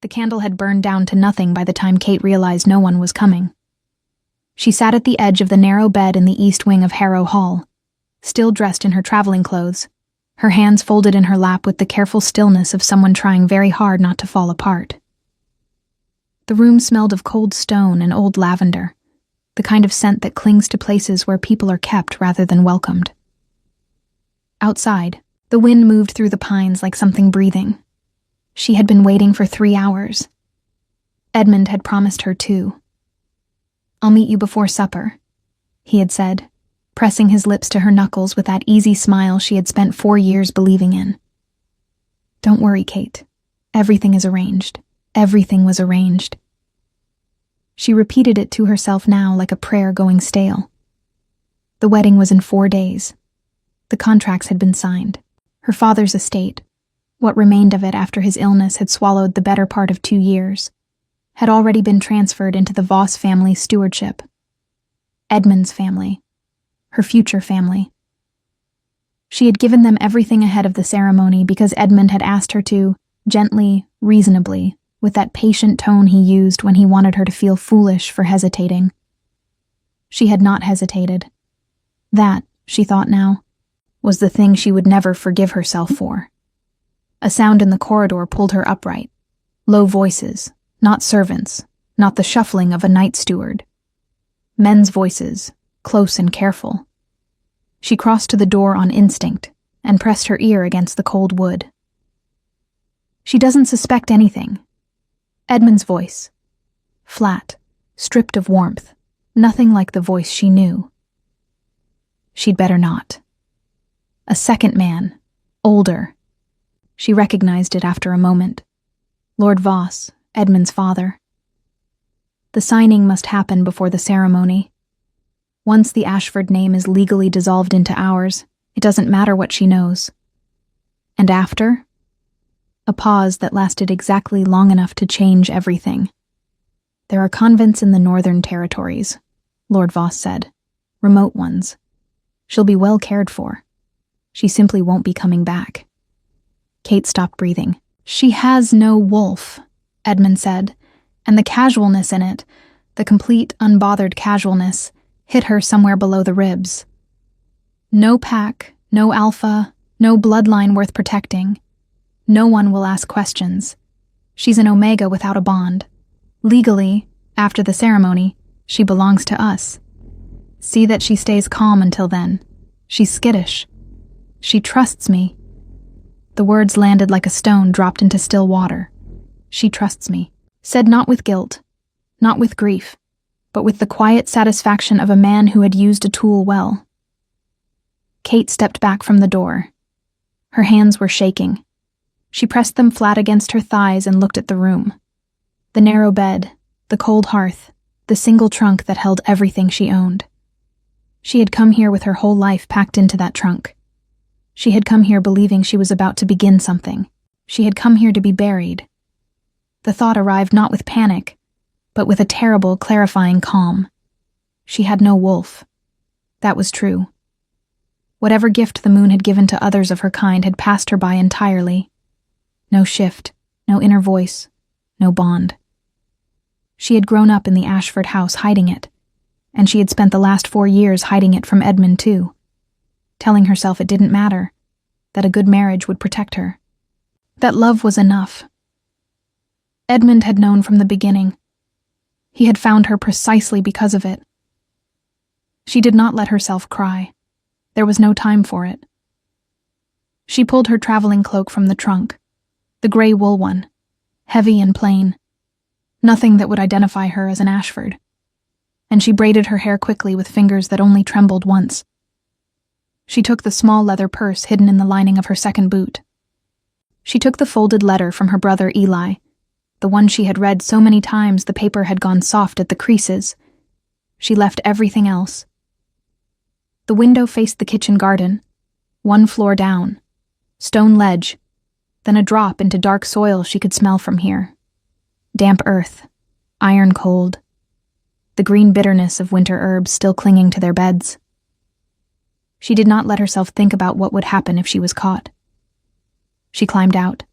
The candle had burned down to nothing by the time Kate realized no one was coming. She sat at the edge of the narrow bed in the east wing of Harrow Hall, still dressed in her traveling clothes, her hands folded in her lap with the careful stillness of someone trying very hard not to fall apart. The room smelled of cold stone and old lavender, the kind of scent that clings to places where people are kept rather than welcomed. Outside, the wind moved through the pines like something breathing. She had been waiting for 3 hours. Edmund had promised her 2. "I'll meet you before supper," he had said, pressing his lips to her knuckles with that easy smile she had spent 4 years believing in. "Don't worry, Kate. Everything is arranged. Everything was arranged." She repeated it to herself now like a prayer going stale. The wedding was in 4 days. The contracts had been signed. Her father's estate, what remained of it after his illness had swallowed the better part of 2 years, had already been transferred into the Voss family's stewardship. Edmund's family. Her future family. She had given them everything ahead of the ceremony because Edmund had asked her to, gently, reasonably, with that patient tone he used when he wanted her to feel foolish for hesitating. She had not hesitated. That, she thought now, was the thing she would never forgive herself for. A sound in the corridor pulled her upright. Low voices, not servants, not the shuffling of a night steward. Men's voices, close and careful. She crossed to the door on instinct and pressed her ear against the cold wood. "She doesn't suspect anything." Edmund's voice. Flat, stripped of warmth, nothing like the voice she knew. She'd better not. A second man, older. She recognized it after a moment. Lord Voss, Edmund's father. The signing must happen before the ceremony. Once the Ashford name is legally dissolved into ours, it doesn't matter what she knows. And after? A pause that lasted exactly long enough to change everything. "There are convents in the Northern Territories," Lord Voss said. "Remote ones. She'll be well cared for. She simply won't be coming back." Kate stopped breathing. "She has no wolf," Edmund said, and the casualness in it, the complete, unbothered casualness, hit her somewhere below the ribs. "No pack, no alpha, no bloodline worth protecting. No one will ask questions. She's an Omega without a bond. Legally, after the ceremony, she belongs to us. See that she stays calm until then. She's skittish. She trusts me." The words landed like a stone dropped into still water. "She trusts me," said not with guilt, not with grief, but with the quiet satisfaction of a man who had used a tool well. Kate stepped back from the door. Her hands were shaking. She pressed them flat against her thighs and looked at the room. The narrow bed, the cold hearth, the single trunk that held everything she owned. She had come here with her whole life packed into that trunk. She had come here believing she was about to begin something. She had come here to be buried. The thought arrived not with panic, but with a terrible, clarifying calm. She had no wolf. That was true. Whatever gift the moon had given to others of her kind had passed her by entirely. No shift, no inner voice, no bond. She had grown up in the Ashford house hiding it, and she had spent the last 4 years hiding it from Edmund too, telling herself it didn't matter, that a good marriage would protect her, that love was enough. Edmund had known from the beginning. He had found her precisely because of it. She did not let herself cry. There was no time for it. She pulled her traveling cloak from the trunk, the gray wool one, heavy and plain, nothing that would identify her as an Ashford, and she braided her hair quickly with fingers that only trembled once. She took the small leather purse hidden in the lining of her second boot. She took the folded letter from her brother Eli, the one she had read so many times the paper had gone soft at the creases. She left everything else. The window faced the kitchen garden, 1 floor down, stone ledge, then a drop into dark soil she could smell from here. Damp earth, iron cold, the green bitterness of winter herbs still clinging to their beds. She did not let herself think about what would happen if she was caught. She climbed out.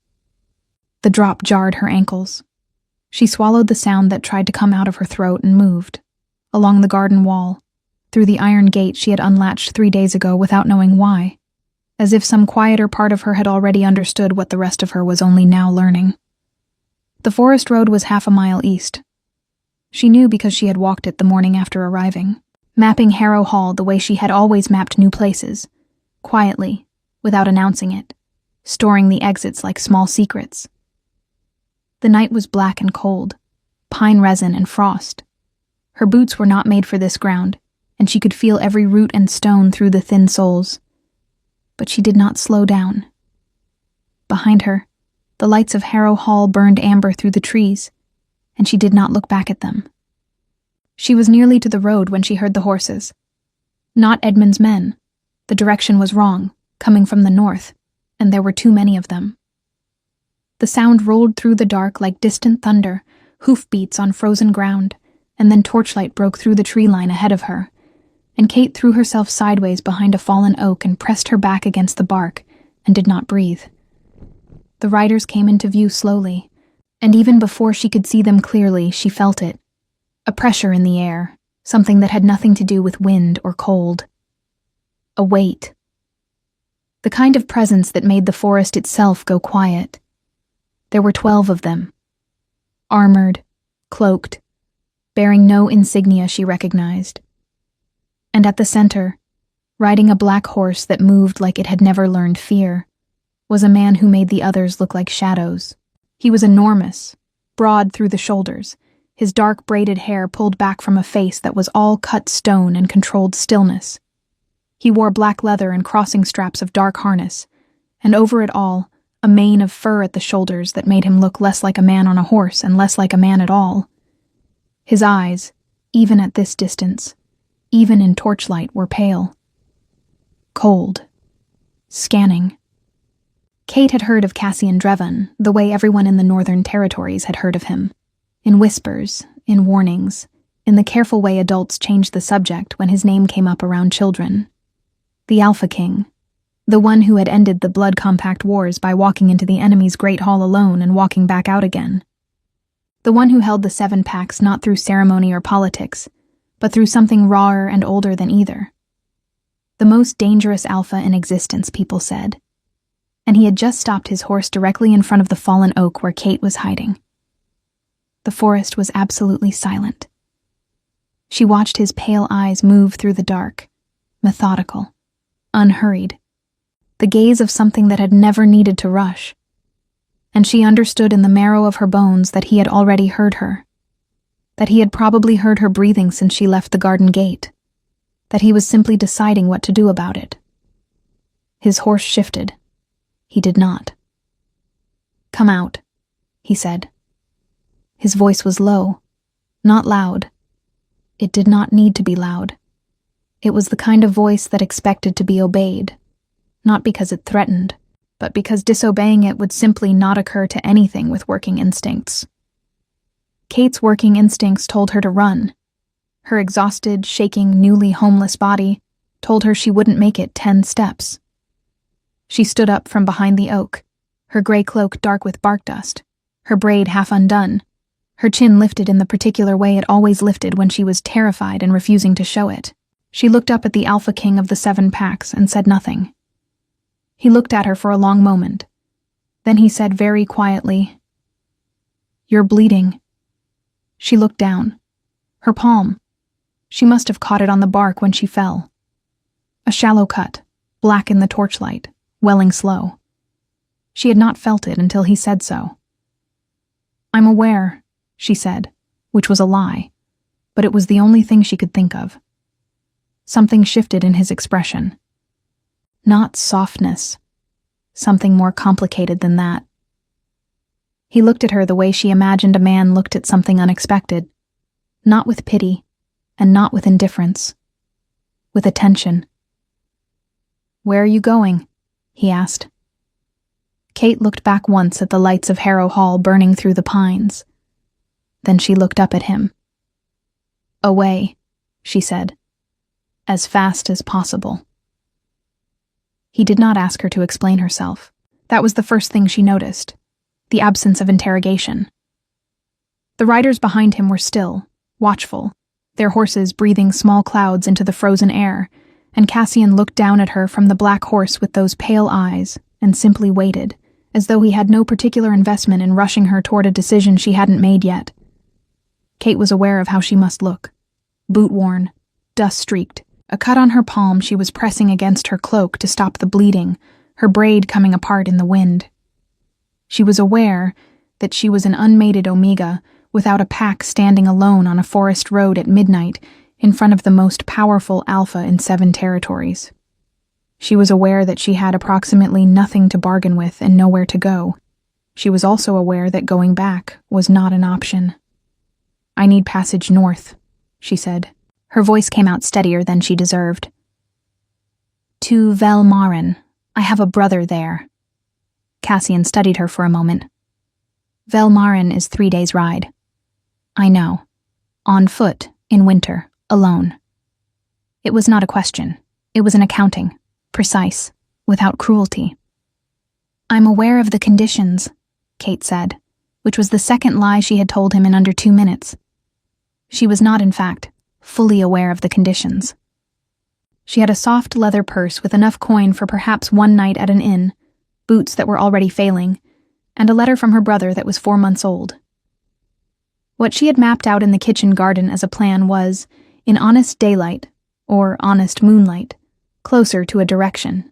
The drop jarred her ankles. She swallowed the sound that tried to come out of her throat and moved. Along the garden wall, through the iron gate she had unlatched 3 days ago without knowing why, as if some quieter part of her had already understood what the rest of her was only now learning. The forest road was 1/2 mile east. She knew because she had walked it the morning after arriving, mapping Harrow Hall the way she had always mapped new places, quietly, without announcing it, storing the exits like small secrets. The night was black and cold, pine resin and frost. Her boots were not made for this ground, and she could feel every root and stone through the thin soles. But she did not slow down. Behind her, the lights of Harrow Hall burned amber through the trees, and she did not look back at them. She was nearly to the road when she heard the horses. Not Edmund's men. The direction was wrong, coming from the north, and there were too many of them. The sound rolled through the dark like distant thunder, hoofbeats on frozen ground, and then torchlight broke through the tree line ahead of her, and Kate threw herself sideways behind a fallen oak and pressed her back against the bark, and did not breathe. The riders came into view slowly, and even before she could see them clearly, she felt it. A pressure in the air, something that had nothing to do with wind or cold. A weight. The kind of presence that made the forest itself go quiet. There were 12 of them. Armored, cloaked, bearing no insignia she recognized. And at the center, riding a black horse that moved like it had never learned fear, was a man who made the others look like shadows. He was enormous, broad through the shoulders, his dark braided hair pulled back from a face that was all cut stone and controlled stillness. He wore black leather and crossing straps of dark harness, and over it all, a mane of fur at the shoulders that made him look less like a man on a horse and less like a man at all. His eyes, even at this distance, even in torchlight, were pale. Cold. Scanning. Kate had heard of Cassian Drevon, the way everyone in the Northern Territories had heard of him. In whispers, in warnings, in the careful way adults changed the subject when his name came up around children. The Alpha King. The one who had ended the Blood Compact Wars by walking into the enemy's Great Hall alone and walking back out again. The one who held the 7 packs not through ceremony or politics, but through something rawer and older than either. The most dangerous alpha in existence, people said. And he had just stopped his horse directly in front of the fallen oak where Kate was hiding. The forest was absolutely silent. She watched his pale eyes move through the dark, methodical, unhurried. The gaze of something that had never needed to rush. And she understood in the marrow of her bones that he had already heard her. That he had probably heard her breathing since she left the garden gate. That he was simply deciding what to do about it. His horse shifted. He did not. "Come out," he said. His voice was low, not loud. It did not need to be loud. It was the kind of voice that expected to be obeyed. Not because it threatened, but because disobeying it would simply not occur to anything with working instincts. Kate's working instincts told her to run. Her exhausted, shaking, newly homeless body told her she wouldn't make it 10 steps. She stood up from behind the oak, her gray cloak dark with bark dust, her braid half undone, her chin lifted in the particular way it always lifted when she was terrified and refusing to show it. She looked up at the Alpha King of the 7 packs and said nothing. He looked at her for a long moment. Then he said very quietly, "You're bleeding." She looked down. Her palm. She must have caught it on the bark when she fell. A shallow cut, black in the torchlight, welling slow. She had not felt it until he said so. "I'm aware," she said, which was a lie, but it was the only thing she could think of. Something shifted in his expression. Not softness. Something more complicated than that. He looked at her the way she imagined a man looked at something unexpected. Not with pity, and not with indifference. With attention. "Where are you going?" he asked. Kate looked back once at the lights of Harrow Hall burning through the pines. Then she looked up at him. "Away," she said. "As fast as possible." He did not ask her to explain herself. That was the first thing she noticed. The absence of interrogation. The riders behind him were still, watchful, their horses breathing small clouds into the frozen air, and Cassian looked down at her from the black horse with those pale eyes and simply waited, as though he had no particular investment in rushing her toward a decision she hadn't made yet. Kate was aware of how she must look. Boot-worn, dust-streaked, a cut on her palm she was pressing against her cloak to stop the bleeding, her braid coming apart in the wind. She was aware that she was an unmated Omega without a pack standing alone on a forest road at midnight in front of the most powerful Alpha in 7 territories. She was aware that she had approximately nothing to bargain with and nowhere to go. She was also aware that going back was not an option. "I need passage north," she said. Her voice came out steadier than she deserved. "To Velmaren. I have a brother there." Cassian studied her for a moment. "Velmaren is 3 days' ride." "I know. On foot, in winter, alone." It was not a question. It was an accounting. Precise, without cruelty. "I'm aware of the conditions," Kate said, which was the second lie she had told him in under 2 minutes. She was not, in fact, fully aware of the conditions. She had a soft leather purse with enough coin for perhaps one night at an inn, boots that were already failing, and a letter from her brother that was 4 months old. What she had mapped out in the kitchen garden as a plan was, in honest daylight, or honest moonlight, closer to a direction.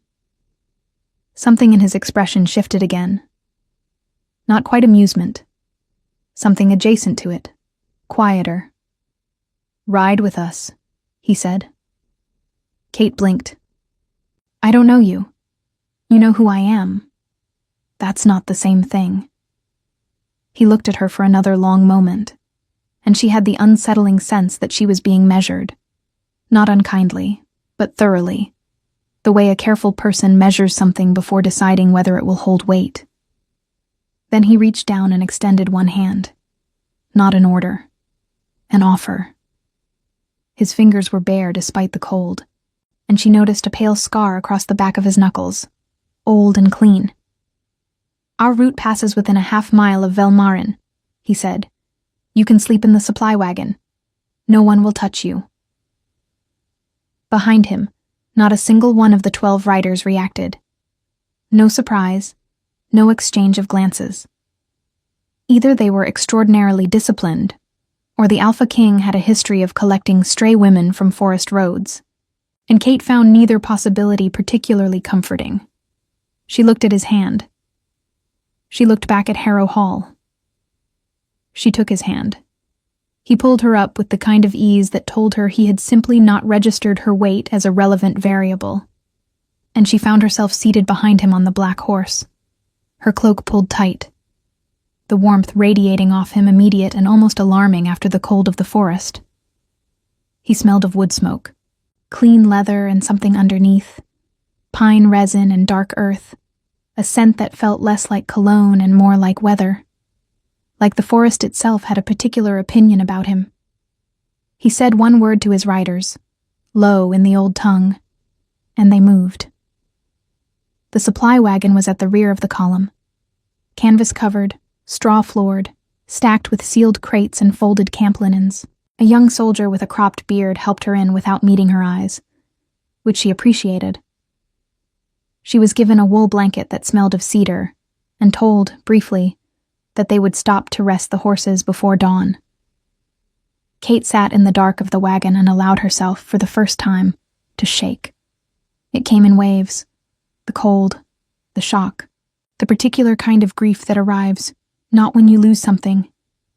Something in his expression shifted again. Not quite amusement. Something adjacent to it, quieter. "Ride with us," he said. Kate blinked. "I don't know you. You know who I am. That's not the same thing." He looked at her for another long moment, and she had the unsettling sense that she was being measured. Not unkindly, but thoroughly. The way a careful person measures something before deciding whether it will hold weight. Then he reached down and extended one hand. Not an order. An offer. His fingers were bare despite the cold, and she noticed a pale scar across the back of his knuckles, old and clean. "Our route passes within a half-mile of Velmaren," he said. "You can sleep in the supply wagon. No one will touch you." Behind him, not a single one of the 12 riders reacted. No surprise, no exchange of glances. Either they were extraordinarily disciplined, or the Alpha King had a history of collecting stray women from forest roads, and Kate found neither possibility particularly comforting. She looked at his hand. She looked back at Harrow Hall. She took his hand. He pulled her up with the kind of ease that told her he had simply not registered her weight as a relevant variable, and she found herself seated behind him on the black horse, her cloak pulled tight, the warmth radiating off him immediate and almost alarming after the cold of the forest. He smelled of wood smoke, clean leather and something underneath, pine resin and dark earth, a scent that felt less like cologne and more like weather. Like the forest itself had a particular opinion about him. He said one word to his riders, low in the old tongue, and they moved. The supply wagon was at the rear of the column, canvas-covered, straw-floored, stacked with sealed crates and folded camp linens. A young soldier with a cropped beard helped her in without meeting her eyes, which she appreciated. She was given a wool blanket that smelled of cedar, and told, briefly, that they would stop to rest the horses before dawn. Kate sat in the dark of the wagon and allowed herself, for the first time, to shake. It came in waves. The cold, the shock, the particular kind of grief that arrives, not when you lose something,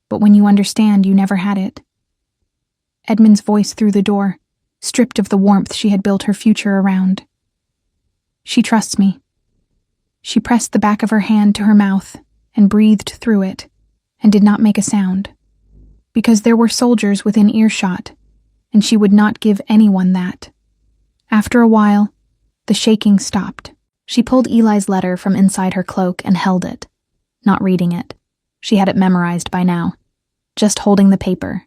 but when you understand you never had it. Edmund's voice through the door, stripped of the warmth she had built her future around. "She trusts me." She pressed the back of her hand to her mouth and breathed through it, and did not make a sound, because there were soldiers within earshot, and she would not give anyone that. After a while, the shaking stopped. She pulled Eli's letter from inside her cloak and held it, not reading it. She had it memorized by now, just holding the paper,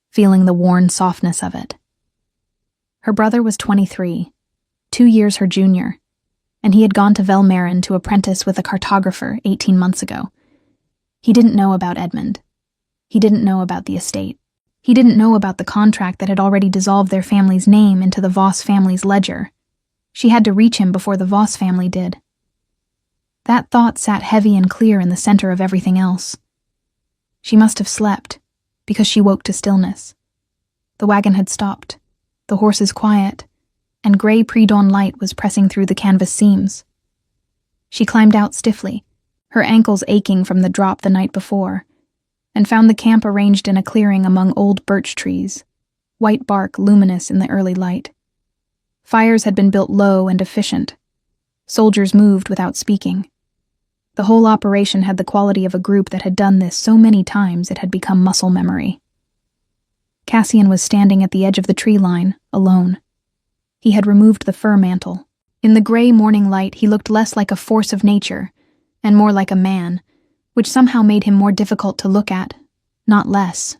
feeling the worn softness of it. Her brother was 23, 2 years her junior, and he had gone to Velmaren to apprentice with a cartographer 18 months ago. He didn't know about Edmund. He didn't know about the estate. He didn't know about the contract that had already dissolved their family's name into the Voss family's ledger. She had to reach him before the Voss family did. That thought sat heavy and clear in the center of everything else. She must have slept, because she woke to stillness. The wagon had stopped, the horses quiet, and gray pre-dawn light was pressing through the canvas seams. She climbed out stiffly, her ankles aching from the drop the night before, and found the camp arranged in a clearing among old birch trees, white bark luminous in the early light. Fires had been built low and efficient. Soldiers moved without speaking. The whole operation had the quality of a group that had done this so many times it had become muscle memory. Cassian was standing at the edge of the tree line, alone. He had removed the fur mantle. In the gray morning light, he looked less like a force of nature, and more like a man, which somehow made him more difficult to look at, not less.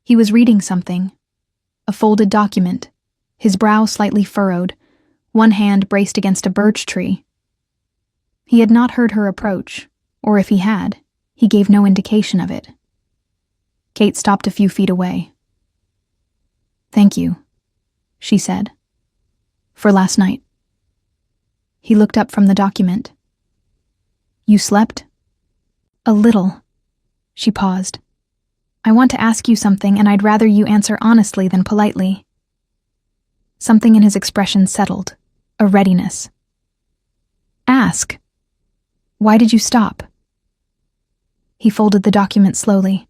He was reading something, a folded document, his brow slightly furrowed, one hand braced against a birch tree. He had not heard her approach, or if he had, he gave no indication of it. Kate stopped a few feet away. "Thank you," she said, "for last night." He looked up from the document. "You slept?" "A little." She paused. "I want to ask you something, and I'd rather you answer honestly than politely." Something in his expression settled, a readiness. "Ask. Why did you stop?" He folded the document slowly.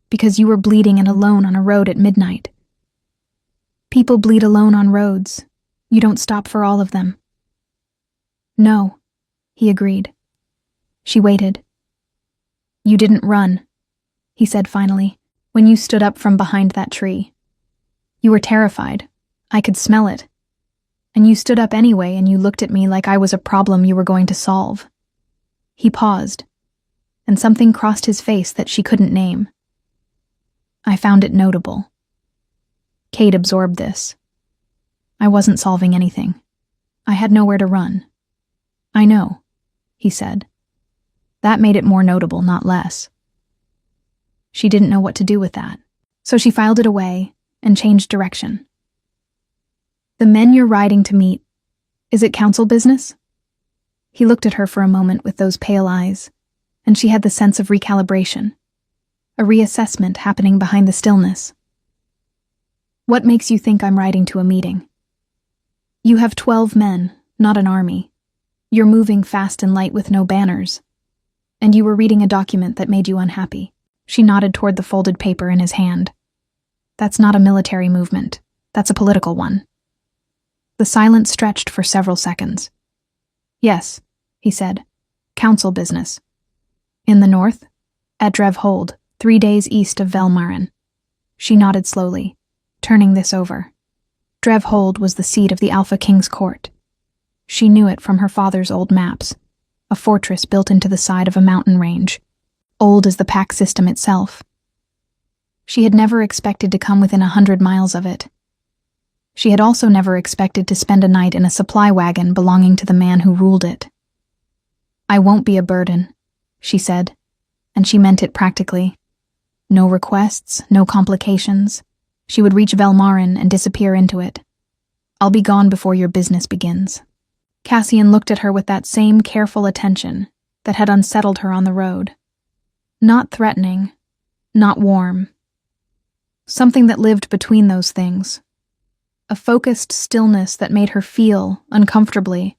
"Because you were bleeding and alone on a road at midnight." "People bleed alone on roads. You don't stop for all of them." "No," he agreed. She waited. "You didn't run," he said finally, "when you stood up from behind that tree. You were terrified. I could smell it. And you stood up anyway, and you looked at me like I was a problem you were going to solve." He paused, and something crossed his face that she couldn't name. "I found it notable." Kate absorbed this. "I wasn't solving anything. I had nowhere to run." "I know," he said. That made it more notable, not less. She didn't know what to do with that, so she filed it away and changed direction. "The men you're riding to meet, is it council business?" He looked at her for a moment with those pale eyes, and she had the sense of recalibration, a reassessment happening behind the stillness. "What makes you think I'm riding to a meeting?" "You have 12 men, not an army. You're moving fast and light with no banners. And you were reading a document that made you unhappy." She nodded toward the folded paper in his hand. "That's not a military movement. That's a political one." The silence stretched for several seconds. "Yes," he said. "Council business." "In the north?" "At Drevhold, 3 days east of Velmaren." She nodded slowly, turning this over. Drevhold was the seat of the Alpha King's court. She knew it from her father's old maps, a fortress built into the side of a mountain range, old as the pack system itself. She had never expected to come within 100 miles of it. She had also never expected to spend a night in a supply wagon belonging to the man who ruled it. "I won't be a burden," she said, and she meant it practically. No requests, no complications. She would reach Velmaren and disappear into it. "I'll be gone before your business begins." Cassian looked at her with that same careful attention that had unsettled her on the road. Not threatening, not warm. Something that lived between those things. A focused stillness that made her feel, uncomfortably,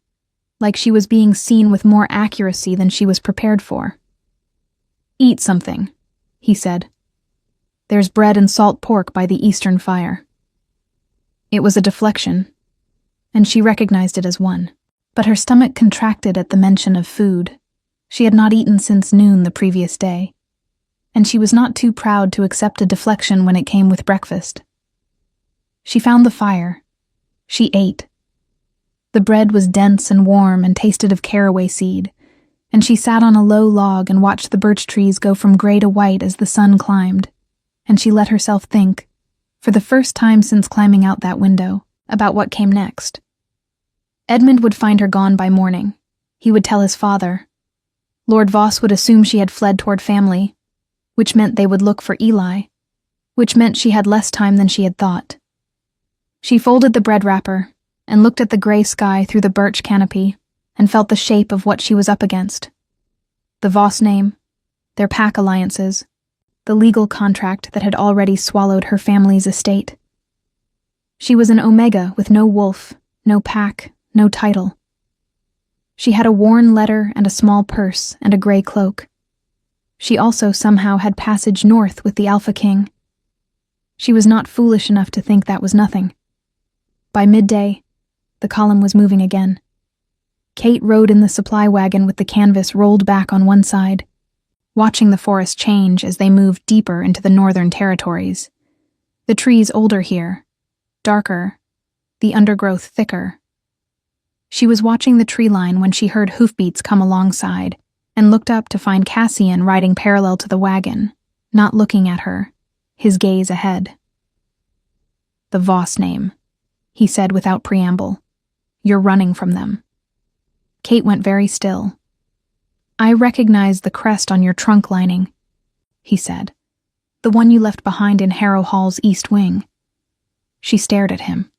like she was being seen with more accuracy than she was prepared for. "Eat something," he said. "There's bread and salt pork by the eastern fire." It was a deflection, and she recognized it as one. But her stomach contracted at the mention of food. She had not eaten since noon the previous day, and she was not too proud to accept a deflection when it came with breakfast. She found the fire. She ate. The bread was dense and warm and tasted of caraway seed, and she sat on a low log and watched the birch trees go from gray to white as the sun climbed, and she let herself think, for the first time since climbing out that window, about what came next. Edmund would find her gone by morning. He would tell his father. Lord Voss would assume she had fled toward family. which meant they would look for Eli, which meant she had less time than she had thought. She folded the bread wrapper and looked at the gray sky through the birch canopy and felt the shape of what she was up against. The Voss name, their pack alliances, the legal contract that had already swallowed her family's estate. She was an Omega with no wolf, no pack, no title. She had a worn letter and a small purse and a gray cloak. She also somehow had passage north with the Alpha King. She was not foolish enough to think that was nothing. By midday, the column was moving again. Kate rode in the supply wagon with the canvas rolled back on one side, watching the forest change as they moved deeper into the northern territories. The trees older here, darker, the undergrowth thicker. She was watching the tree line when she heard hoofbeats come alongside and looked up to find Cassian riding parallel to the wagon, not looking at her, his gaze ahead. "The Voss name," he said without preamble. "You're running from them." Kate went very still. "I recognize the crest on your trunk lining," he said. "The one you left behind in Harrow Hall's east wing." She stared at him.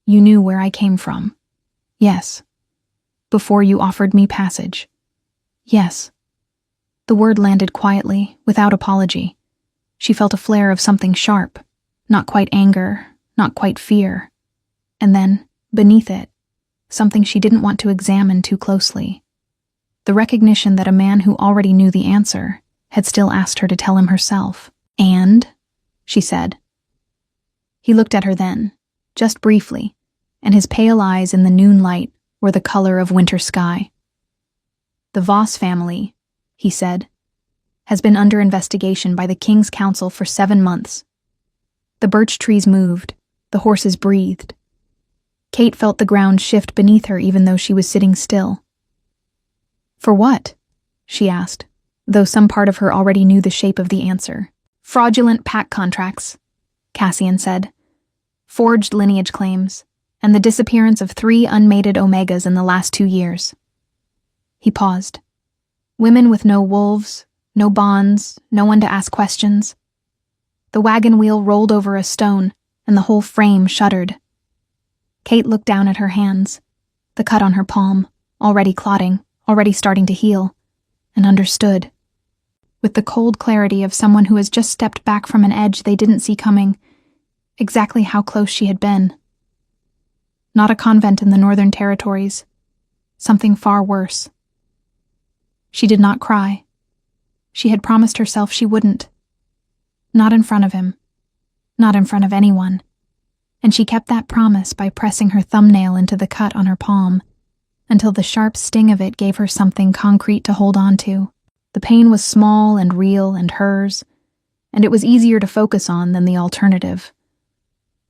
"You knew where I came from." "Yes." "Before you offered me passage." "Yes." The word landed quietly, without apology. She felt a flare of something sharp, not quite anger, not quite fear. And then, beneath it, something she didn't want to examine too closely. The recognition that a man who already knew the answer had still asked her to tell him herself. "And?" she said. He looked at her then, just briefly, and his pale eyes in the noon light were the color of winter sky. "The Voss family," he said, "has been under investigation by the King's Council for 7 months. The birch trees moved, the horses breathed. Kate felt the ground shift beneath her even though she was sitting still. "For what?" she asked, though some part of her already knew the shape of the answer. "Fraudulent pack contracts," Cassian said. "Forged lineage claims, and the disappearance of 3 unmated Omegas in the last 2 years. He paused. Women with no wolves, no bonds, no one to ask questions. The wagon wheel rolled over a stone, and the whole frame shuddered. Kate looked down at her hands, the cut on her palm, already clotting, already starting to heal, and understood. With the cold clarity of someone who has just stepped back from an edge they didn't see coming, exactly how close she had been. Not a convent in the Northern Territories. Something far worse. She did not cry. She had promised herself she wouldn't. Not in front of him. Not in front of anyone. And she kept that promise by pressing her thumbnail into the cut on her palm, until the sharp sting of it gave her something concrete to hold on to. The pain was small and real and hers, and it was easier to focus on than the alternative.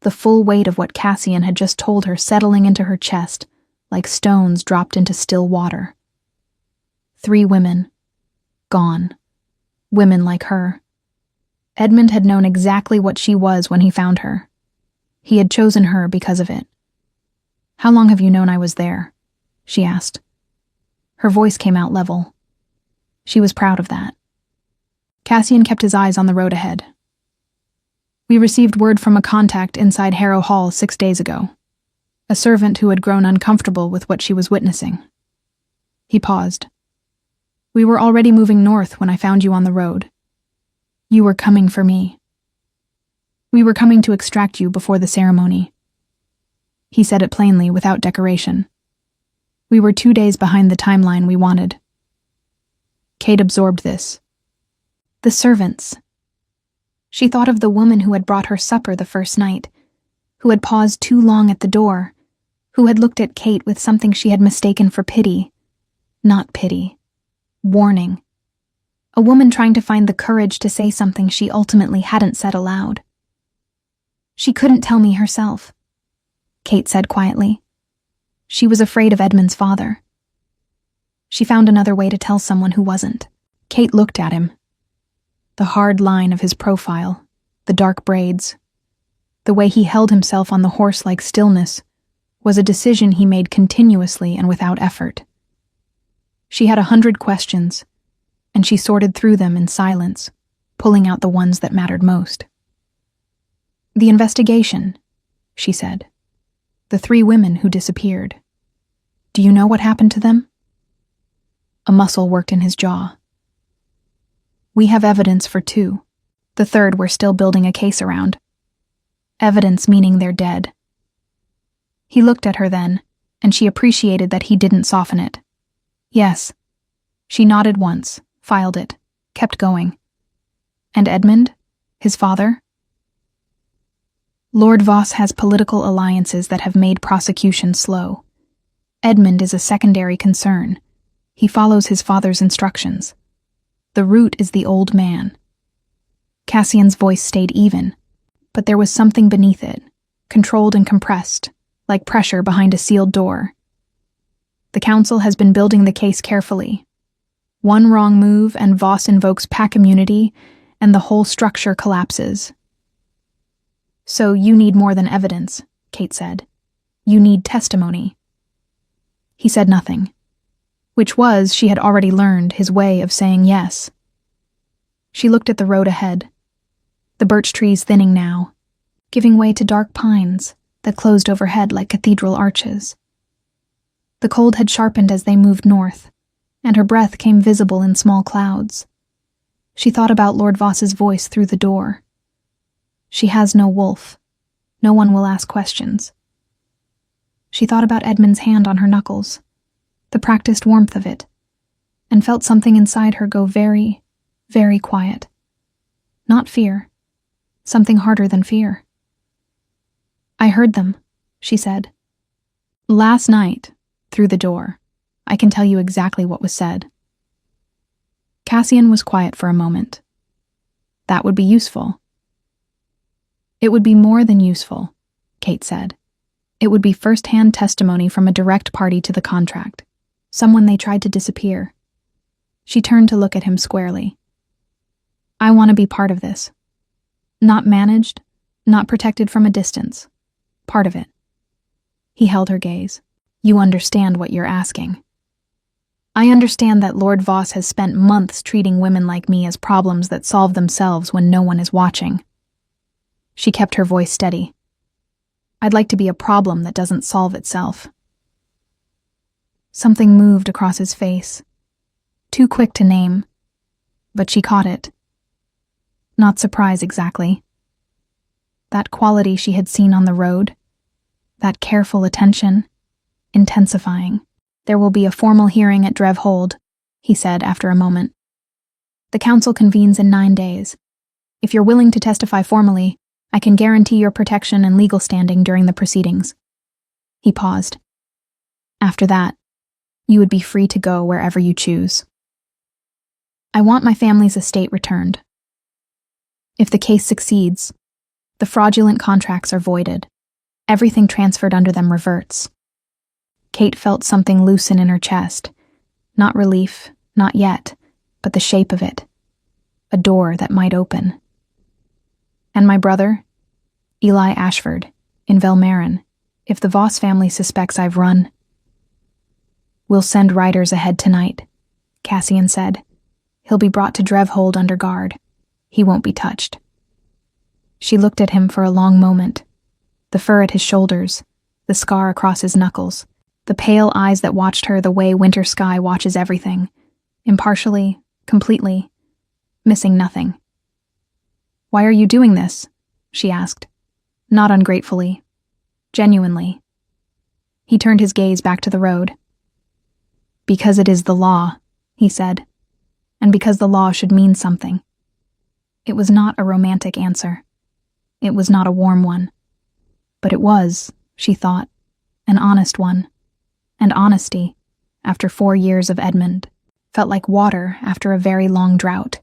The full weight of what Cassian had just told her settling into her chest, like stones dropped into still water. 3 women. Gone. Women like her. Edmund had known exactly what she was when he found her. He had chosen her because of it. "How long have you known I was there?" she asked. Her voice came out level. She was proud of that. Cassian kept his eyes on the road ahead. "We received word from a contact inside Harrow Hall 6 days ago. A servant who had grown uncomfortable with what she was witnessing." He paused. "We were already moving north when I found you on the road. You were coming for me. We were coming to extract you before the ceremony." He said it plainly, without decoration. "We were 2 days behind the timeline we wanted." Kate absorbed this. The servants. She thought of the woman who had brought her supper the first night, who had paused too long at the door, who had looked at Kate with something she had mistaken for pity. Not pity. Warning. A woman trying to find the courage to say something she ultimately hadn't said aloud. "She couldn't tell me herself," Kate said quietly. She was afraid of Edmund's father. She found another way to tell someone who wasn't. Kate looked at him. The hard line of his profile, the dark braids, the way he held himself on the horse-like stillness, was a decision he made continuously and without effort. She had 100 questions, and she sorted through them in silence, pulling out the ones that mattered most. "The investigation," she said. "The 3 women who disappeared. Do you know what happened to them?" A muscle worked in his jaw. "We have evidence for 2. The 3rd we're still building a case around. Evidence meaning they're dead." He looked at her then, and she appreciated that he didn't soften it. "Yes." She nodded once, filed it, kept going. "And Edmund? His father?" "Lord Voss has political alliances that have made prosecution slow. Edmund is a secondary concern. He follows his father's instructions. The root is the old man." Cassian's voice stayed even, but there was something beneath it, controlled and compressed, like pressure behind a sealed door. "The council has been building the case carefully. One wrong move and Voss invokes pack immunity, and the whole structure collapses." "So you need more than evidence," Kate said. "You need testimony." He said nothing, which was, she had already learned, his way of saying yes. She looked at the road ahead, the birch trees thinning now, giving way to dark pines that closed overhead like cathedral arches. The cold had sharpened as they moved north, and her breath came visible in small clouds. She thought about Lord Voss's voice through the door. "She has no wolf. No one will ask questions." She thought about Edmund's hand on her knuckles, the practiced warmth of it, and felt something inside her go very, very quiet. Not fear. Something harder than fear. "I heard them," she said. "Last night, through the door. I can tell you exactly what was said." Cassian was quiet for a moment. "That would be useful." "It would be more than useful," Kate said. "It would be first-hand testimony from a direct party to the contract, someone they tried to disappear." She turned to look at him squarely. "I want to be part of this. Not managed, not protected from a distance. Part of it." He held her gaze. "You understand what you're asking." "I understand that Lord Voss has spent months treating women like me as problems that solve themselves when no one is watching." She kept her voice steady. "I'd like to be a problem that doesn't solve itself." Something moved across his face, too quick to name, but she caught it. Not surprise exactly. That quality she had seen on the road, that careful attention, intensifying. "There will be a formal hearing at Drevhold," he said after a moment. "The council convenes in 9 days. If you're willing to testify formally, I can guarantee your protection and legal standing during the proceedings." He paused. "After that, you would be free to go wherever you choose. I want my family's estate returned. If the case succeeds, the fraudulent contracts are voided. Everything transferred under them reverts." Kate felt something loosen in her chest. Not relief, not yet, but the shape of it. A door that might open. "And my brother, Eli Ashford, in Velmaren, if the Voss family suspects I've run." "We'll send riders ahead tonight," Cassian said. "He'll be brought to Drevhold under guard. He won't be touched." She looked at him for a long moment. The fur at his shoulders, the scar across his knuckles, the pale eyes that watched her the way winter sky watches everything, impartially, completely, missing nothing. "Why are you doing this?" she asked. Not ungratefully. Genuinely. He turned his gaze back to the road. "Because it is the law," he said, "and because the law should mean something." It was not a romantic answer. It was not a warm one. But it was, she thought, an honest one. And honesty, after 4 years of Edmund, felt like water after a very long drought.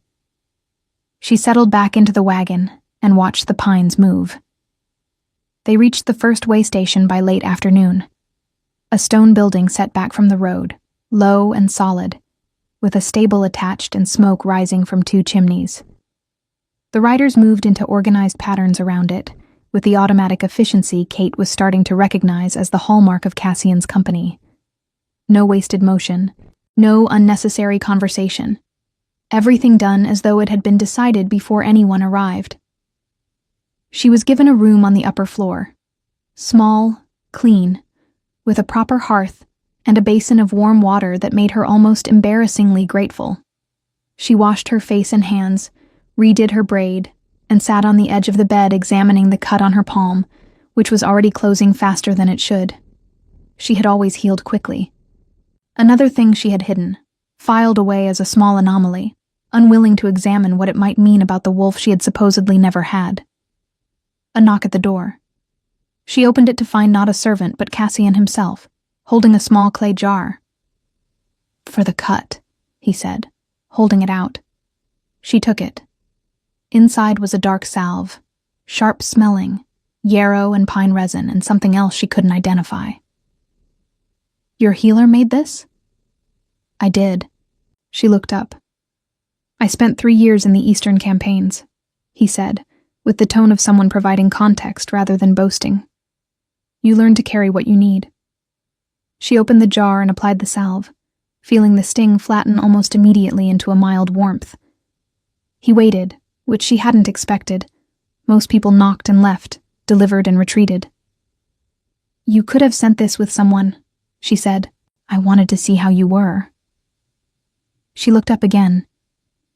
She settled back into the wagon and watched the pines move. They reached the first way station by late afternoon. A stone building set back from the road, low and solid, with a stable attached and smoke rising from 2 chimneys. The riders moved into organized patterns around it, with the automatic efficiency Kate was starting to recognize as the hallmark of Cassian's company. No wasted motion, no unnecessary conversation. everything done as though it had been decided before anyone arrived. She was given a room on the upper floor, small, clean, with a proper hearth and a basin of warm water that made her almost embarrassingly grateful. She washed her face and hands, redid her braid, and sat on the edge of the bed examining the cut on her palm, which was already closing faster than it should. She had always healed quickly. Another thing she had hidden, filed away as a small anomaly, unwilling to examine what it might mean about the wolf she had supposedly never had. A knock at the door. She opened it to find not a servant but Cassian himself, holding a small clay jar. "For the cut," he said, holding it out. She took it. Inside was a dark salve, sharp-smelling, yarrow and pine resin, and something else she couldn't identify. "Your healer made this?" "I did." She looked up. "I spent 3 years in the Eastern campaigns," he said, with the tone of someone providing context rather than boasting. "You learn to carry what you need." She opened the jar and applied the salve, feeling the sting flatten almost immediately into a mild warmth. He waited, which she hadn't expected. Most people knocked and left, delivered and retreated. "You could have sent this with someone," she said. "I wanted to see how you were." She looked up again.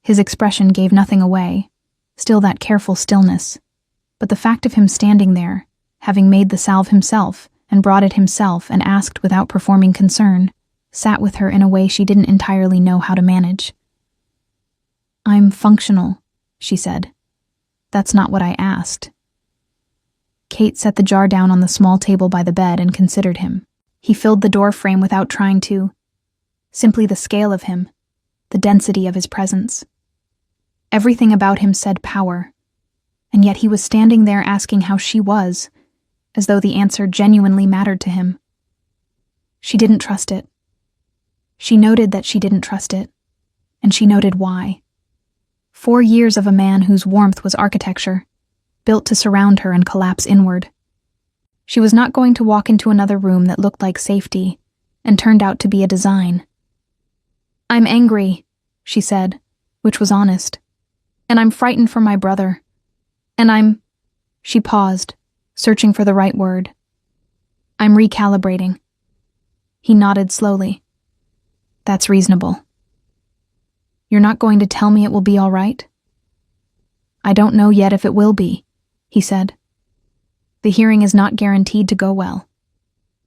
His expression gave nothing away, still that careful stillness. But the fact of him standing there, having made the salve himself and brought it himself and asked without performing concern, sat with her in a way she didn't entirely know how to manage. "I'm functional," she said. "That's not what I asked." Kate set the jar down on the small table by the bed and considered him. He filled the door frame without trying to. Simply the scale of him, the density of his presence. Everything about him said power, and yet he was standing there asking how she was, as though the answer genuinely mattered to him. She didn't trust it. She noted that she didn't trust it, and she noted why. 4 years of a man whose warmth was architecture, built to surround her and collapse inward. She was not going to walk into another room that looked like safety, and turned out to be a design. "I'm angry," she said, which was honest. "And I'm frightened for my brother. And She paused, searching for the right word. "I'm recalibrating." He nodded slowly. "That's reasonable." "You're not going to tell me it will be all right?" "I don't know yet if it will be," he said. "The hearing is not guaranteed to go well.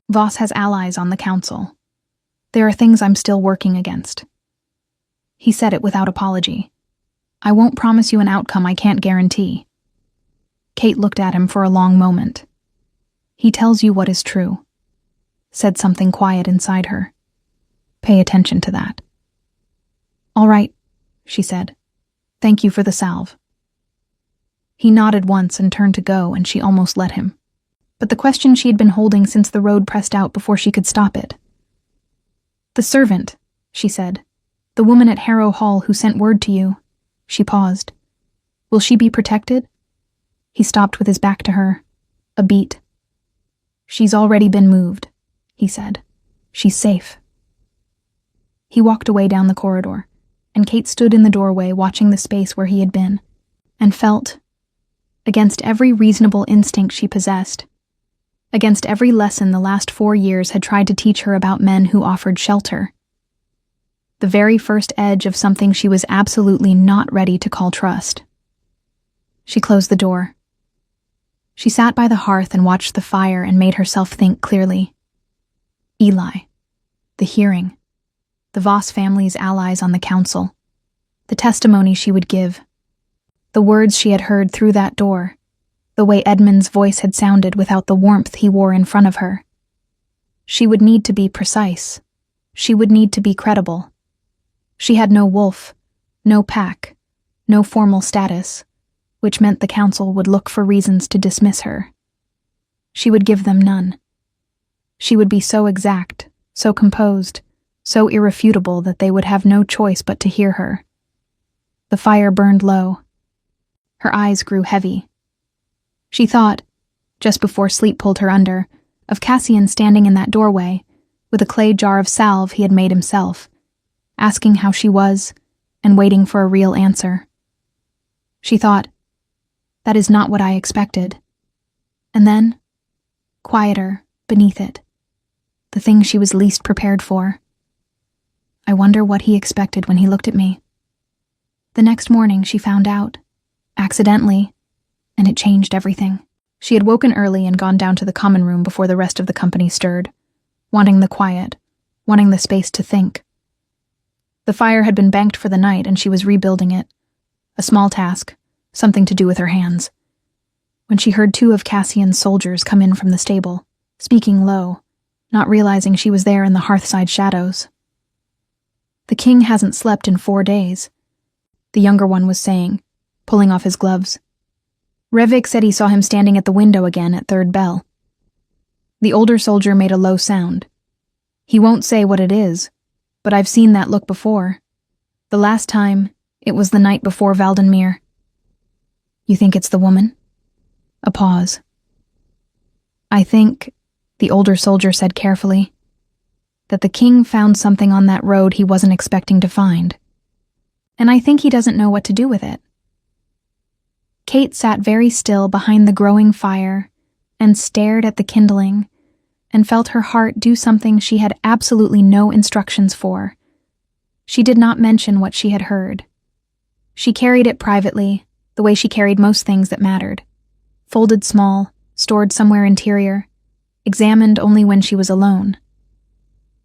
Voss has allies on the council. There are things I'm still working against." He said it without apology. "I won't promise you an outcome I can't guarantee." Kate looked at him for a long moment. "He tells you what is true," said something quiet inside her. "Pay attention to that." "All right," she said. "Thank you for the salve." He nodded once and turned to go, and she almost let him. But the question she had been holding since the road pressed out before she could stop it. "The servant," she said. "The woman at Harrow Hall who sent word to you." She paused. "Will she be protected?" He stopped with his back to her. A beat. "She's already been moved," he said. "She's safe." He walked away down the corridor, and Kate stood in the doorway watching the space where he had been, and felt, against every reasonable instinct she possessed, against every lesson the last 4 years had tried to teach her about men who offered shelter, the very first edge of something she was absolutely not ready to call trust. She closed the door. She sat by the hearth and watched the fire and made herself think clearly. Eli, the hearing, the Voss family's allies on the council, the testimony she would give, the words she had heard through that door, the way Edmund's voice had sounded without the warmth he wore in front of her. She would need to be precise. She would need to be credible. She had no wolf, no pack, no formal status, which meant the council would look for reasons to dismiss her. She would give them none. She would be so exact, so composed, so irrefutable that they would have no choice but to hear her. The fire burned low. Her eyes grew heavy. She thought, just before sleep pulled her under, of Cassian standing in that doorway, with a clay jar of salve he had made himself, asking how she was, and waiting for a real answer. She thought, "That is not what I expected." And then, quieter, beneath it, the thing she was least prepared for. "I wonder what he expected when he looked at me." The next morning she found out, accidentally, and it changed everything. She had woken early and gone down to the common room before the rest of the company stirred, wanting the quiet, wanting the space to think. The fire had been banked for the night and she was rebuilding it. A small task, something to do with her hands. When she heard 2 of Cassian's soldiers come in from the stable, speaking low, not realizing she was there in the hearthside shadows. "The king hasn't slept in 4 days," the younger one was saying, pulling off his gloves. "Revik said he saw him standing at the window again at 3rd bell." The older soldier made a low sound. "He won't say what it is, but I've seen that look before. The last time, it was the night before Valdenmere." "You think it's the woman?" A pause. "I think," the older soldier said carefully, "that the king found something on that road he wasn't expecting to find. And I think he doesn't know what to do with it." Kate sat very still behind the growing fire and stared at the kindling and felt her heart do something she had absolutely no instructions for. She did not mention what she had heard. She carried it privately, the way she carried most things that mattered. Folded small, stored somewhere interior, examined only when she was alone.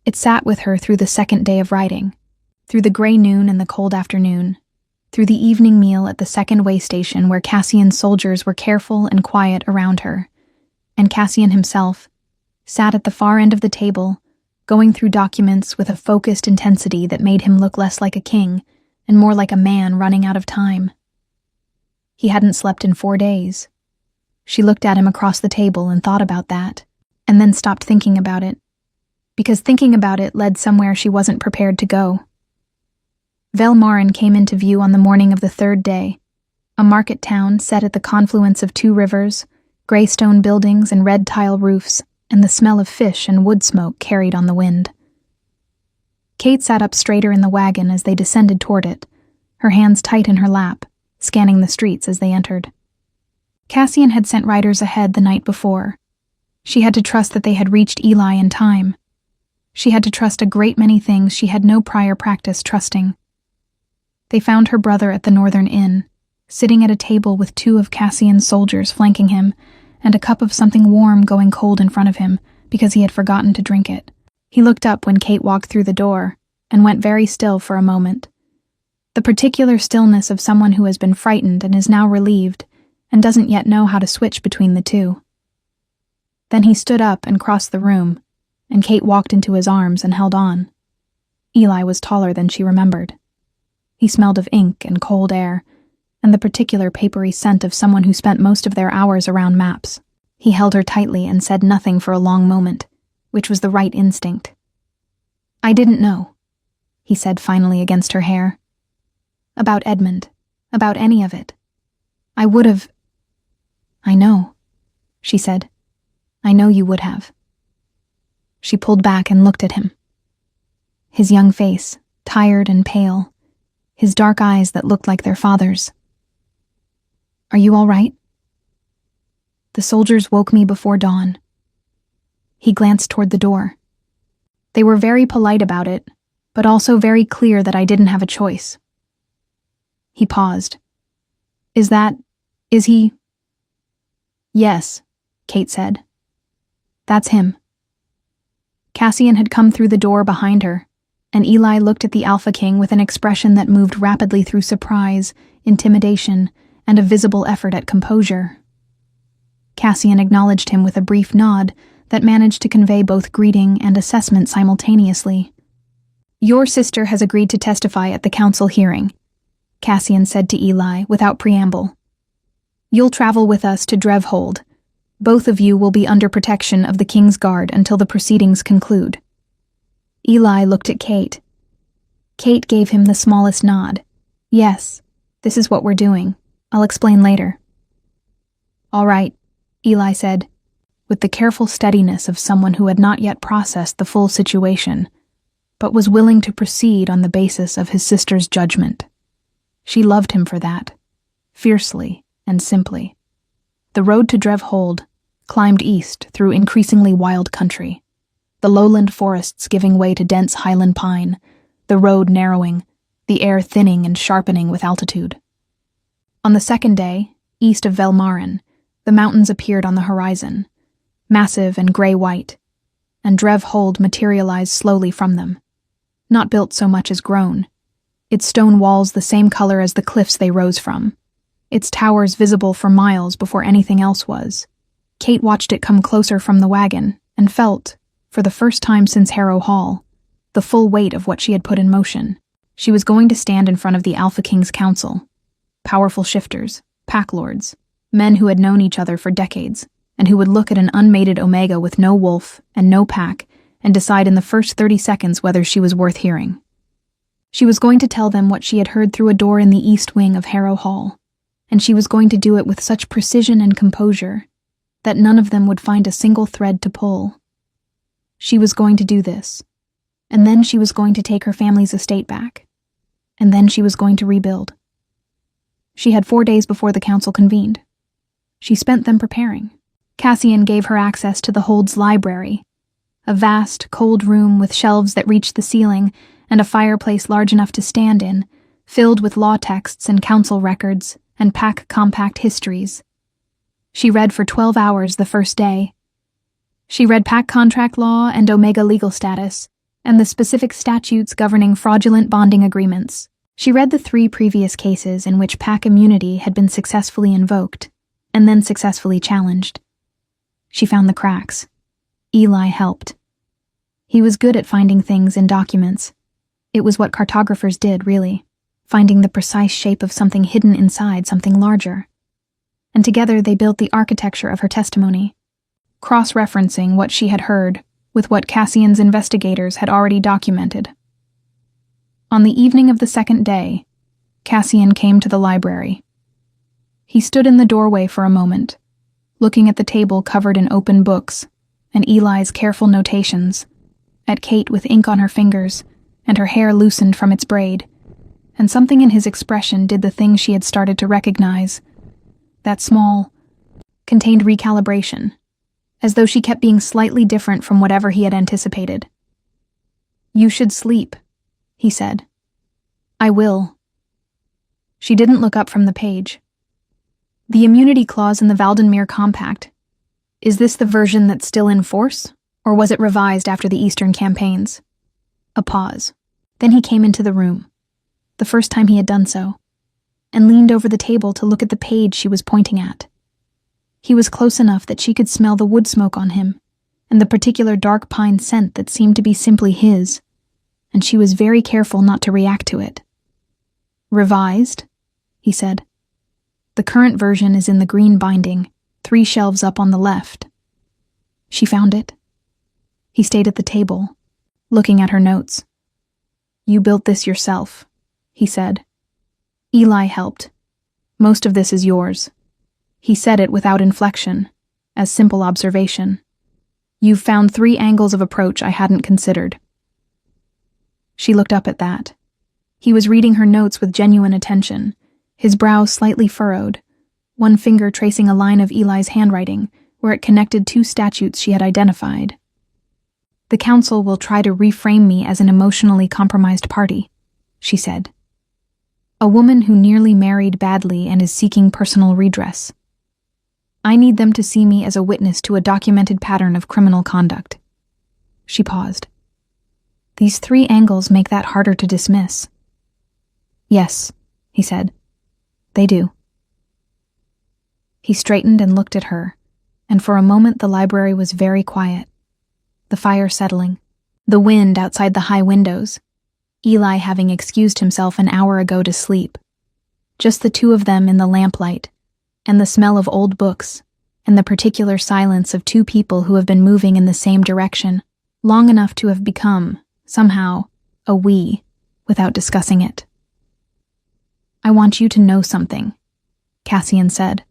It sat with her through the 2nd day of writing, through the gray noon and the cold afternoon, through the evening meal at the 2nd way station where Cassian's soldiers were careful and quiet around her, and Cassian himself sat at the far end of the table, going through documents with a focused intensity that made him look less like a king and more like a man running out of time. He hadn't slept in 4 days. She looked at him across the table and thought about that, and then stopped thinking about it, because thinking about it led somewhere she wasn't prepared to go. Velmarin came into view on the morning of the 3rd day, a market town set at the confluence of 2 rivers, gray stone buildings and red tile roofs, and the smell of fish and wood smoke carried on the wind. Kate sat up straighter in the wagon as they descended toward it, her hands tight in her lap, scanning the streets as they entered. Cassian had sent riders ahead the night before. She had to trust that they had reached Eli in time. She had to trust a great many things she had no prior practice trusting. They found her brother at the Northern Inn, sitting at a table with 2 of Cassian's soldiers flanking him, and a cup of something warm going cold in front of him because he had forgotten to drink it. He looked up when Kate walked through the door and went very still for a moment. The particular stillness of someone who has been frightened and is now relieved and doesn't yet know how to switch between the two. Then he stood up and crossed the room, and Kate walked into his arms and held on. Eli was taller than she remembered. He smelled of ink and cold air, and the particular papery scent of someone who spent most of their hours around maps. He held her tightly and said nothing for a long moment, which was the right instinct. "I didn't know," he said finally against her hair. "About Edmund, about any of it. I would have—" "I know," she said. "I know you would have." She pulled back and looked at him. His young face, tired and pale, his dark eyes that looked like their father's. "Are you all right?" "The soldiers woke me before dawn." He glanced toward the door. "They were very polite about it, but also very clear that I didn't have a choice." He paused. Is he?" "Yes," Kate said. "That's him." Cassian had come through the door behind her, and Eli looked at the Alpha King with an expression that moved rapidly through surprise, intimidation, and a visible effort at composure. Cassian acknowledged him with a brief nod that managed to convey both greeting and assessment simultaneously. "Your sister has agreed to testify at the council hearing," Cassian said to Eli without preamble. "You'll travel with us to Drevhold. Both of you will be under protection of the King's Guard until the proceedings conclude." Eli looked at Kate. Kate gave him the smallest nod. "Yes, this is what we're doing. I'll explain later." "All right," Eli said, with the careful steadiness of someone who had not yet processed the full situation. but was willing to proceed on the basis of his sister's judgment. She loved him for that, fiercely and simply. The road to Drevhold climbed east through increasingly wild country, the lowland forests giving way to dense highland pine, the road narrowing, the air thinning and sharpening with altitude. On the second day, east of Velmaren, the mountains appeared on the horizon, massive and gray-white, and Drevhold materialized slowly from them, not built so much as grown, its stone walls the same color as the cliffs they rose from, its towers visible for miles before anything else was. Kate watched it come closer from the wagon and felt, for the first time since Harrow Hall, the full weight of what she had put in motion. She was going to stand in front of the Alpha King's council, powerful shifters, pack lords, men who had known each other for decades, and who would look at an unmated Omega with no wolf and no pack and decide in the first 30 seconds whether she was worth hearing. She was going to tell them what she had heard through a door in the east wing of Harrow Hall, and she was going to do it with such precision and composure that none of them would find a single thread to pull. She was going to do this, and then she was going to take her family's estate back, and then she was going to rebuild. She had 4 days before the council convened. She spent them preparing. Cassian gave her access to the Hold's library, a vast, cold room with shelves that reached the ceiling and a fireplace large enough to stand in, filled with law texts and council records and pack compact histories. She read for 12 hours the first day. She read pack contract law and Omega legal status, and the specific statutes governing fraudulent bonding agreements. She read the 3 previous cases in which pack immunity had been successfully invoked, and then successfully challenged. She found the cracks. Eli helped. He was good at finding things in documents. It was what cartographers did, really, finding the precise shape of something hidden inside something larger. And together they built the architecture of her testimony, cross-referencing what she had heard with what Cassian's investigators had already documented. On the evening of the second day, Cassian came to the library. He stood in the doorway for a moment, looking at the table covered in open books and Eli's careful notations, at Kate with ink on her fingers and her hair loosened from its braid, and something in his expression did the thing she had started to recognize. That small, contained recalibration, as though she kept being slightly different from whatever he had anticipated. "You should sleep," he said. "I will." She didn't look up from the page. "The immunity clause in the Valdenmere Compact. Is this the version that's still in force, or was it revised after the Eastern campaigns?" A pause. Then he came into the room, the first time he had done so, and leaned over the table to look at the page she was pointing at. He was close enough that she could smell the wood smoke on him, and the particular dark pine scent that seemed to be simply his, and she was very careful not to react to it. "Revised?" he said. "The current version is in the green binding, 3 shelves up on the left." She found it. He stayed at the table, looking at her notes. "You built this yourself," he said. "Eli helped. Most of this is yours." He said it without inflection, as simple observation. "You've found 3 angles of approach I hadn't considered." She looked up at that. He was reading her notes with genuine attention, his brow slightly furrowed, one finger tracing a line of Eli's handwriting where it connected 2 statutes she had identified. "The council will try to reframe me as an emotionally compromised party," she said. "A woman who nearly married badly and is seeking personal redress. I need them to see me as a witness to a documented pattern of criminal conduct." She paused. "These 3 angles make that harder to dismiss." "Yes," he said. "They do." He straightened and looked at her, and for a moment the library was very quiet. The fire settling, the wind outside the high windows, Eli having excused himself an hour ago to sleep. Just the 2 of them in the lamplight, and the smell of old books, and the particular silence of 2 people who have been moving in the same direction, long enough to have become, somehow, a we, without discussing it. "I want you to know something," Cassian said,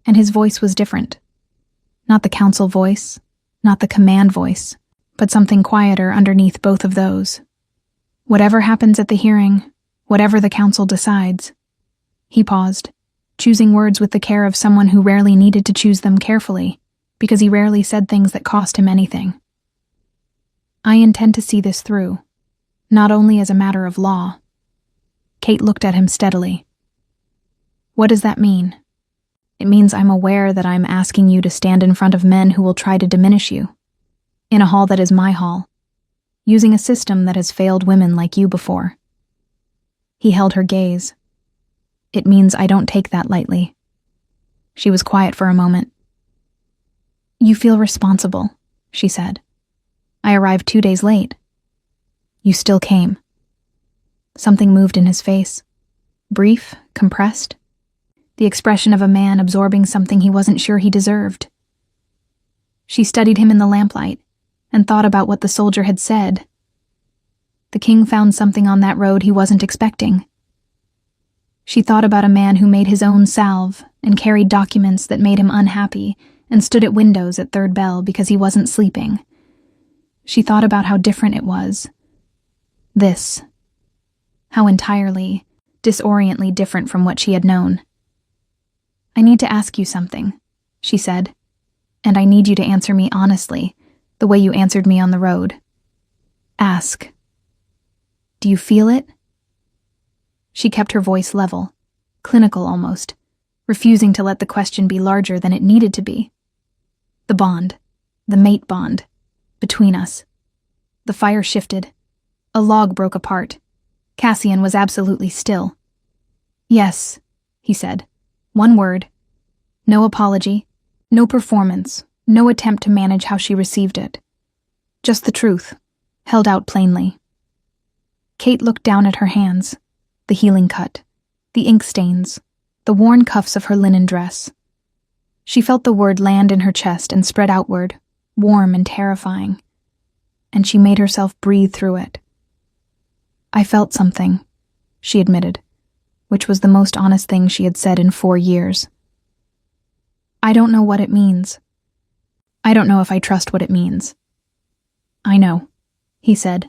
and his voice was different. Not the council voice, not the command voice, but something quieter underneath both of those. Whatever happens at the hearing, whatever the council decides. He paused, choosing words with the care of someone who rarely needed to choose them carefully, because he rarely said things that cost him anything. I intend to see this through, not only as a matter of law. Kate looked at him steadily. What does that mean? It means I'm aware that I'm asking you to stand in front of men who will try to diminish you, in a hall that is my hall, using a system that has failed women like you before. He held her gaze. It means I don't take that lightly. She was quiet for a moment. You feel responsible, she said. I arrived 2 days late. You still came. Something moved in his face. Brief, compressed. The expression of a man absorbing something he wasn't sure he deserved. She studied him in the lamplight and thought about what the soldier had said. The king found something on that road he wasn't expecting. She thought about a man who made his own salve and carried documents that made him unhappy and stood at windows at third bell because he wasn't sleeping. She thought about how different it was. This. How entirely, disoriently different from what she had known. I need to ask you something, she said, and I need you to answer me honestly, the way you answered me on the road. Ask. Do you feel it? She kept her voice level, clinical almost, refusing to let the question be larger than it needed to be. The bond, the mate bond, between us. The fire shifted. A log broke apart. Cassian was absolutely still. Yes, he said. One word. No apology, no performance, no attempt to manage how she received it. Just the truth, held out plainly. Kate looked down at her hands, the healing cut, the ink stains, the worn cuffs of her linen dress. She felt the word land in her chest and spread outward, warm and terrifying, and she made herself breathe through it. I felt something, she admitted, which was the most honest thing she had said in 4 years. I don't know what it means. I don't know if I trust what it means. I know, he said.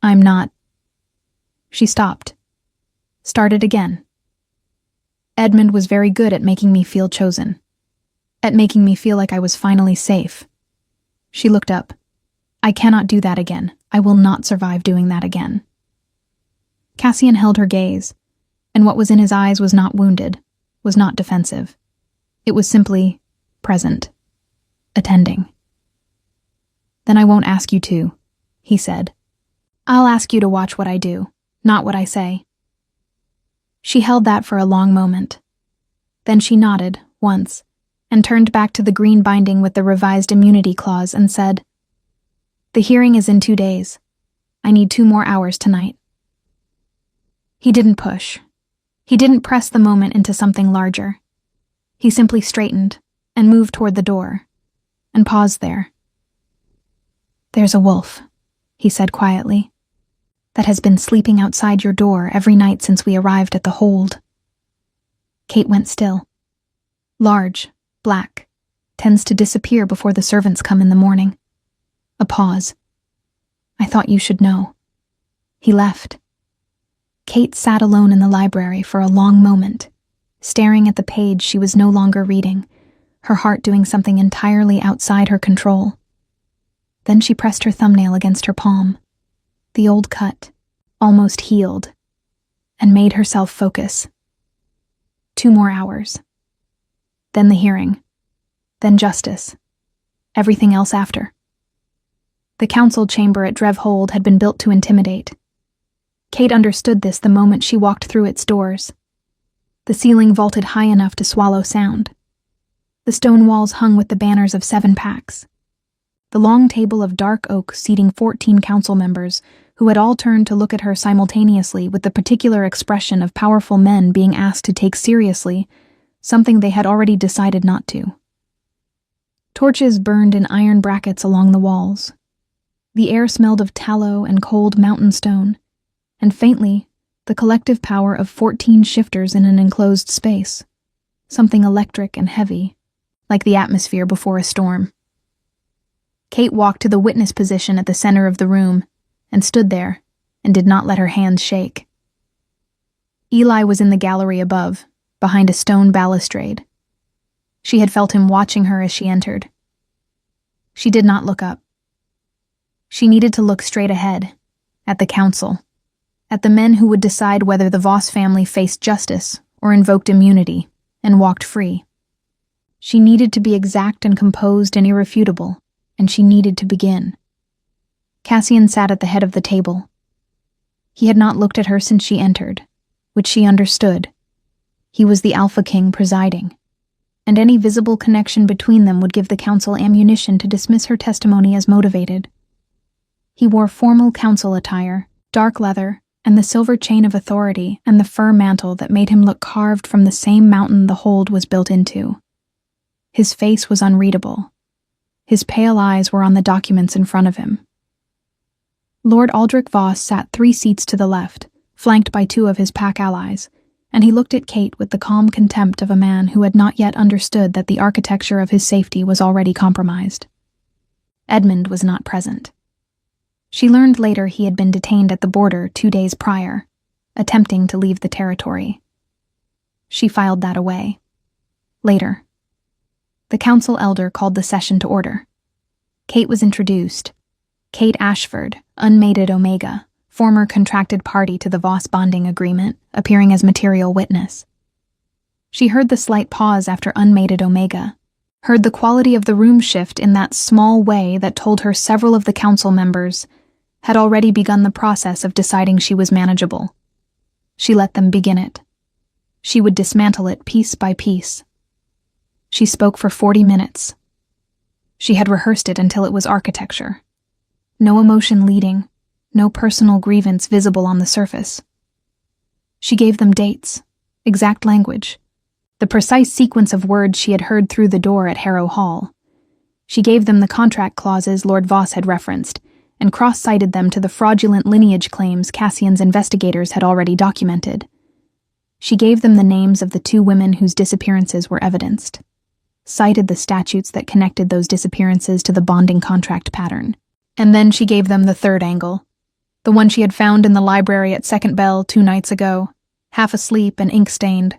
I'm not. She stopped. Started again. Edmund was very good at making me feel chosen. At making me feel like I was finally safe. She looked up. I cannot do that again. I will not survive doing that again. Cassian held her gaze, and what was in his eyes was not wounded, was not defensive. It was simply present, attending. Then I won't ask you to, he said. I'll ask you to watch what I do, not what I say. She held that for a long moment. Then she nodded, once, and turned back to the green binding with the revised immunity clause and said, The hearing is in 2 days. I need 2 more hours tonight. He didn't push. He didn't press the moment into something larger. He simply straightened and moved toward the door, and paused there. There's a wolf, he said quietly, that has been sleeping outside your door every night since we arrived at the hold. Kate went still. Large, black, tends to disappear before the servants come in the morning. A pause. I thought you should know. He left. Kate sat alone in the library for a long moment, staring at the page she was no longer reading, her heart doing something entirely outside her control. Then she pressed her thumbnail against her palm, the old cut, almost healed, and made herself focus. 2 more hours. Then the hearing. Then justice. Everything else after. The council chamber at Drevhold had been built to intimidate. Kate understood this the moment she walked through its doors. The ceiling vaulted high enough to swallow sound. The stone walls hung with the banners of 7 packs. The long table of dark oak seating 14 council members, who had all turned to look at her simultaneously with the particular expression of powerful men being asked to take seriously something they had already decided not to. Torches burned in iron brackets along the walls. The air smelled of tallow and cold mountain stone, and faintly, the collective power of 14 shifters in an enclosed space, something electric and heavy, like the atmosphere before a storm. Kate walked to the witness position at the center of the room and stood there and did not let her hands shake. Eli was in the gallery above, behind a stone balustrade. She had felt him watching her as she entered. She did not look up. She needed to look straight ahead, at the council, at the men who would decide whether the Voss family faced justice or invoked immunity and walked free. She needed to be exact and composed and irrefutable, and she needed to begin. Cassian sat at the head of the table. He had not looked at her since she entered, which she understood. He was the Alpha King presiding, and any visible connection between them would give the council ammunition to dismiss her testimony as motivated. He wore formal council attire, dark leather, and the silver chain of authority and the fur mantle that made him look carved from the same mountain the hold was built into. His face was unreadable. His pale eyes were on the documents in front of him. Lord Aldrich Voss sat 3 seats to the left, flanked by 2 of his pack allies, and he looked at Kate with the calm contempt of a man who had not yet understood that the architecture of his safety was already compromised. Edmund was not present. She learned later he had been detained at the border 2 days prior, attempting to leave the territory. She filed that away. Later, the council elder called the session to order. Kate was introduced. Kate Ashford, unmated Omega, former contracted party to the Voss bonding agreement, appearing as material witness. She heard the slight pause after unmated Omega, heard the quality of the room shift in that small way that told her several of the council members had already begun the process of deciding she was manageable. She let them begin it. She would dismantle it piece by piece. She spoke for 40 minutes. She had rehearsed it until it was architecture. No emotion leading, no personal grievance visible on the surface. She gave them dates, exact language, the precise sequence of words she had heard through the door at Harrow Hall. She gave them the contract clauses Lord Voss had referenced, and cross-cited them to the fraudulent lineage claims Cassian's investigators had already documented. She gave them the names of the 2 women whose disappearances were evidenced, cited the statutes that connected those disappearances to the bonding contract pattern, and then she gave them the 3rd angle, the one she had found in the library at Second Bell 2 nights ago, half asleep and ink-stained.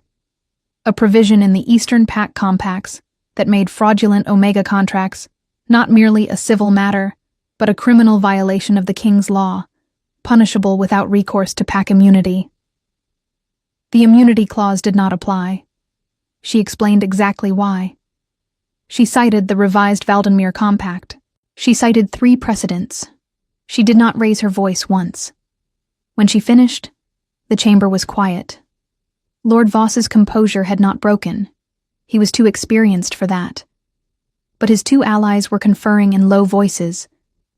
A provision in the Eastern Pact compacts that made fraudulent Omega contracts not merely a civil matter, but a criminal violation of the King's law, punishable without recourse to Pact immunity. The immunity clause did not apply. She explained exactly why. She cited the revised Valdenmere Compact. She cited 3 precedents. She did not raise her voice once. When she finished, the chamber was quiet. Lord Voss's composure had not broken. He was too experienced for that. But his 2 allies were conferring in low voices,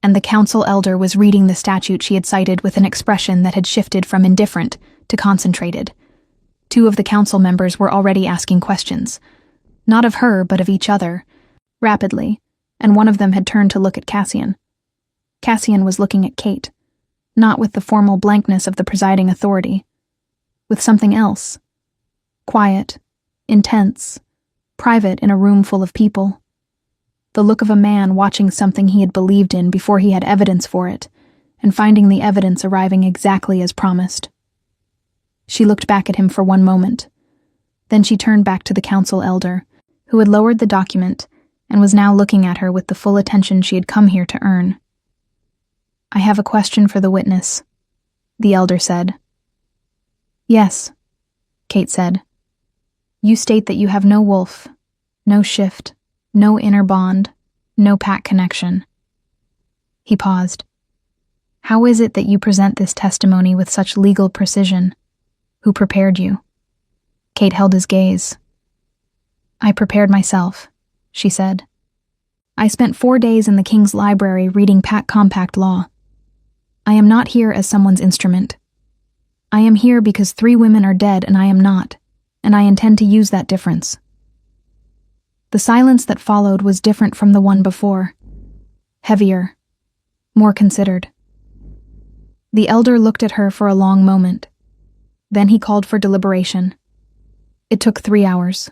and the council elder was reading the statute she had cited with an expression that had shifted from indifferent to concentrated. 2 of the council members were already asking questions, not of her but of each other, rapidly, and one of them had turned to look at Cassian. Cassian was looking at Kate, not with the formal blankness of the presiding authority, with something else. Quiet, intense, private in a room full of people. The look of a man watching something he had believed in before he had evidence for it, and finding the evidence arriving exactly as promised. She looked back at him for 1 moment. Then she turned back to the council elder, who had lowered the document and was now looking at her with the full attention she had come here to earn. "I have a question for the witness," the elder said. "Yes," Kate said. "You state that you have no wolf, no shift, no inner bond, no pact connection." He paused. "How is it that you present this testimony with such legal precision? Who prepared you?" Kate held his gaze. "I prepared myself," she said. "I spent 4 days in the King's library reading Pact Compact law. I am not here as someone's instrument. I am here because 3 women are dead and I am not, and I intend to use that difference." The silence that followed was different from the one before. Heavier, more considered. The elder looked at her for a long moment. Then he called for deliberation. It took 3 hours.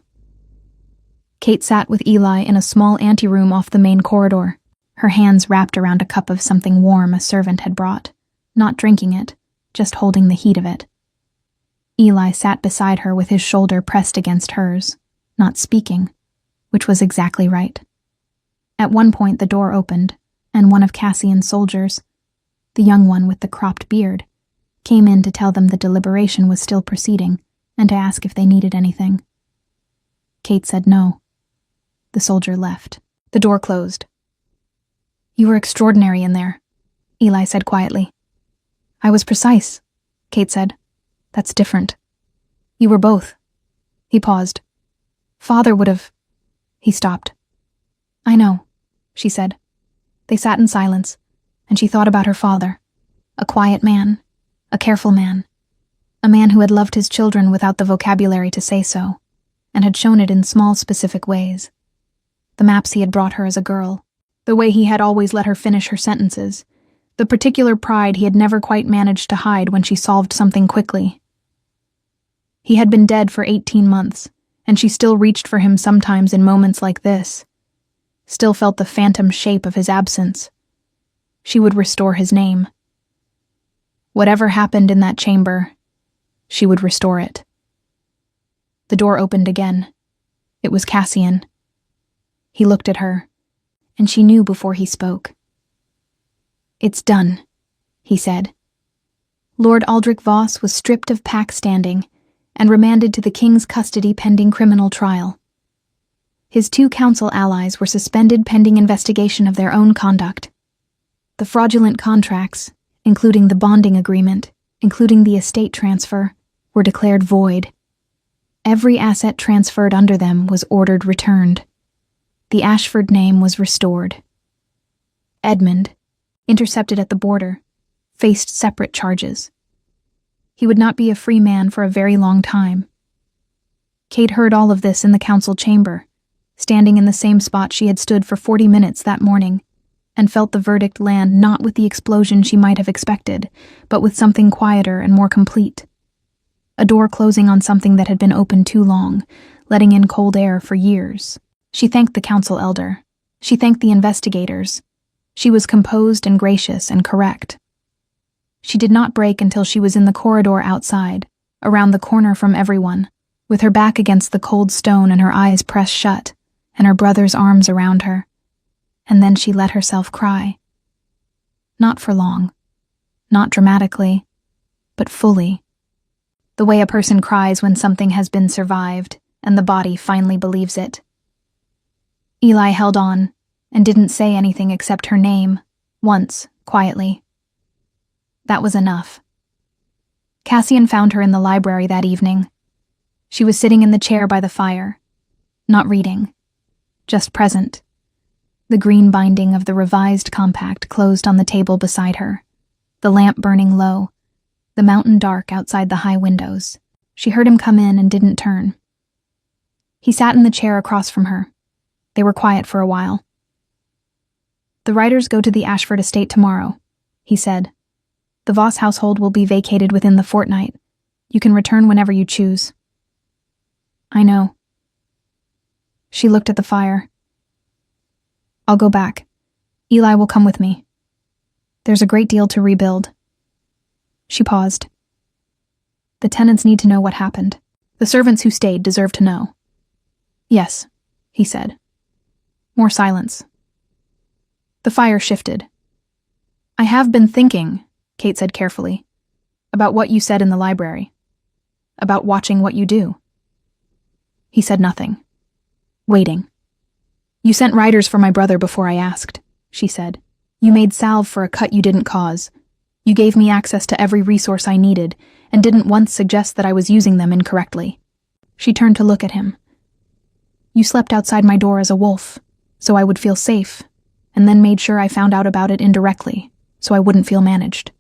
Kate sat with Eli in a small anteroom off the main corridor, her hands wrapped around a cup of something warm a servant had brought, not drinking it, just holding the heat of it. Eli sat beside her with his shoulder pressed against hers, not speaking, which was exactly right. At one point the door opened, and one of Cassian's soldiers, the young one with the cropped beard, came in to tell them the deliberation was still proceeding and to ask if they needed anything. Kate said no. The soldier left. The door closed. "You were extraordinary in there," Eli said quietly. "I was precise," Kate said. "That's different. You were both." He paused. "Father would have—" He stopped. "I know," she said. They sat in silence, and she thought about her father, a quiet man, a careful man, a man who had loved his children without the vocabulary to say so, and had shown it in small specific ways. The maps he had brought her as a girl, the way he had always let her finish her sentences, the particular pride he had never quite managed to hide when she solved something quickly. He had been dead for 18 months, and she still reached for him sometimes in moments like this, still felt the phantom shape of his absence. She would restore his name. Whatever happened in that chamber, she would restore it. The door opened again. It was Cassian. He looked at her, and she knew before he spoke. "It's done," he said. Lord Aldrich Voss was stripped of pack standing and remanded to the king's custody pending criminal trial. His 2 council allies were suspended pending investigation of their own conduct. The fraudulent contracts, including the bonding agreement, including the estate transfer, were declared void. Every asset transferred under them was ordered returned. The Ashford name was restored. Edmund, intercepted at the border, faced separate charges. He would not be a free man for a very long time. Kate heard all of this in the council chamber, standing in the same spot she had stood for 40 minutes that morning, and felt the verdict land not with the explosion she might have expected, but with something quieter and more complete. A door closing on something that had been open too long, letting in cold air for years. She thanked the council elder. She thanked the investigators. She was composed and gracious and correct. She did not break until she was in the corridor outside, around the corner from everyone, with her back against the cold stone and her eyes pressed shut, and her brother's arms around her. And then she let herself cry. Not for long, not dramatically, but fully. The way a person cries when something has been survived, and the body finally believes it. Eli held on, and didn't say anything except her name, once, quietly. That was enough. Cassian found her in the library that evening. She was sitting in the chair by the fire, not reading, just present. The green binding of the revised compact closed on the table beside her, the lamp burning low, the mountain dark outside the high windows. She heard him come in and didn't turn. He sat in the chair across from her. They were quiet for a while. "The writers go to the Ashford estate tomorrow," he said. "The Voss household will be vacated within the fortnight. You can return whenever you choose." "I know." She looked at the fire. "I'll go back. Eli will come with me. There's a great deal to rebuild." She paused. "The tenants need to know what happened. The servants who stayed deserve to know." "Yes," he said. More silence. The fire shifted. "I have been thinking," Kate said carefully, "about what you said in the library. About watching what you do." He said nothing. Waiting. "You sent riders for my brother before I asked," she said. "You made salve for a cut you didn't cause. You gave me access to every resource I needed, and didn't once suggest that I was using them incorrectly." She turned to look at him. "You slept outside my door as a wolf, so I would feel safe, and then made sure I found out about it indirectly, so I wouldn't feel managed."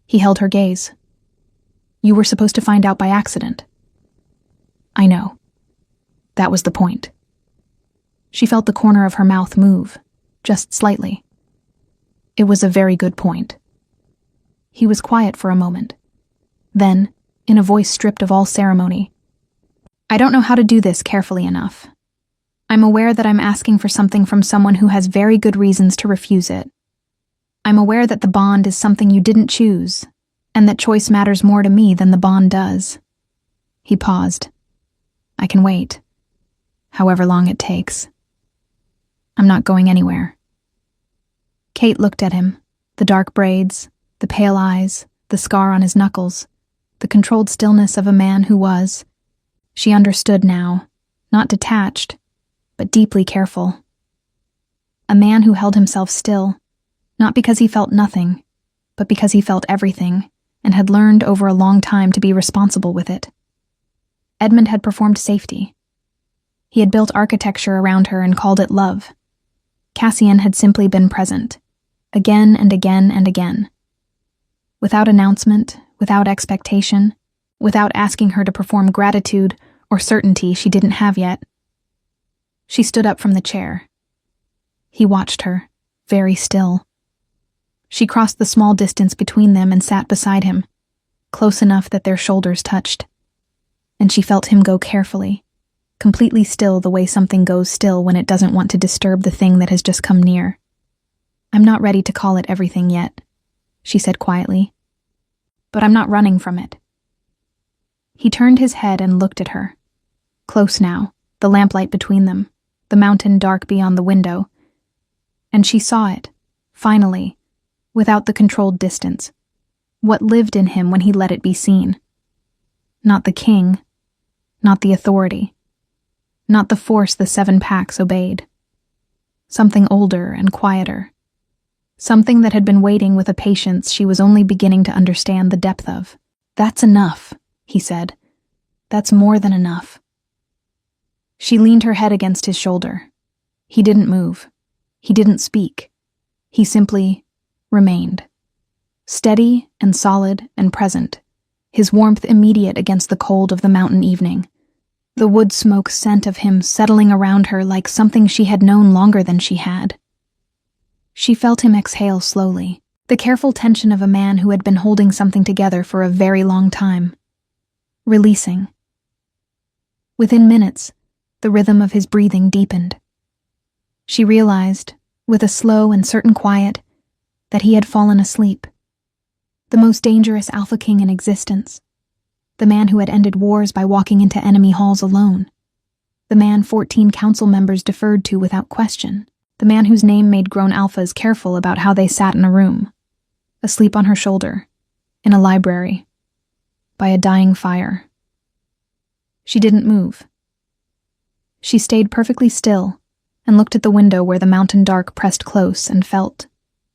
He held her gaze. "You were supposed to find out by accident." "I know. That was the point." She felt the corner of her mouth move, just slightly. It was a very good point. He was quiet for a moment. Then, in a voice stripped of all ceremony, "I don't know how to do this carefully enough. I'm aware that I'm asking for something from someone who has very good reasons to refuse it. I'm aware that the bond is something you didn't choose, and that choice matters more to me than the bond does." He paused. "I can wait. However long it takes. I'm not going anywhere." Kate looked at him, the dark braids, the pale eyes, the scar on his knuckles, the controlled stillness of a man who was. She understood now, not detached, but deeply careful. A man who held himself still, not because he felt nothing, but because he felt everything, and had learned over a long time to be responsible with it. Edmund had performed safety. He had built architecture around her and called it love. Cassian had simply been present, again and again and again. Without announcement, without expectation, without asking her to perform gratitude or certainty she didn't have yet. She stood up from the chair. He watched her, very still. She crossed the small distance between them and sat beside him, close enough that their shoulders touched. And she felt him go carefully, completely still the way something goes still when it doesn't want to disturb the thing that has just come near. "I'm not ready to call it everything yet," she said quietly. "But I'm not running from it." He turned his head and looked at her. Close now, the lamplight between them, the mountain dark beyond the window. And she saw it, finally, without the controlled distance, what lived in him when he let it be seen. Not the king, not the authority, not the force the 7 packs obeyed. Something older and quieter. Something that had been waiting with a patience she was only beginning to understand the depth of. "That's enough," he said. "That's more than enough." She leaned her head against his shoulder. He didn't move. He didn't speak. He simply remained. Steady and solid and present, his warmth immediate against the cold of the mountain evening. The wood smoke scent of him settling around her like something she had known longer than she had. She felt him exhale slowly, the careful tension of a man who had been holding something together for a very long time. Releasing. Within minutes, the rhythm of his breathing deepened. She realized, with a slow and certain quiet, that he had fallen asleep. The most dangerous Alpha King in existence. The man who had ended wars by walking into enemy halls alone. The man 14 council members deferred to without question. The man whose name made grown alphas careful about how they sat in a room. Asleep on her shoulder. In a library. By a dying fire. She didn't move. She stayed perfectly still and looked at the window where the mountain dark pressed close and felt,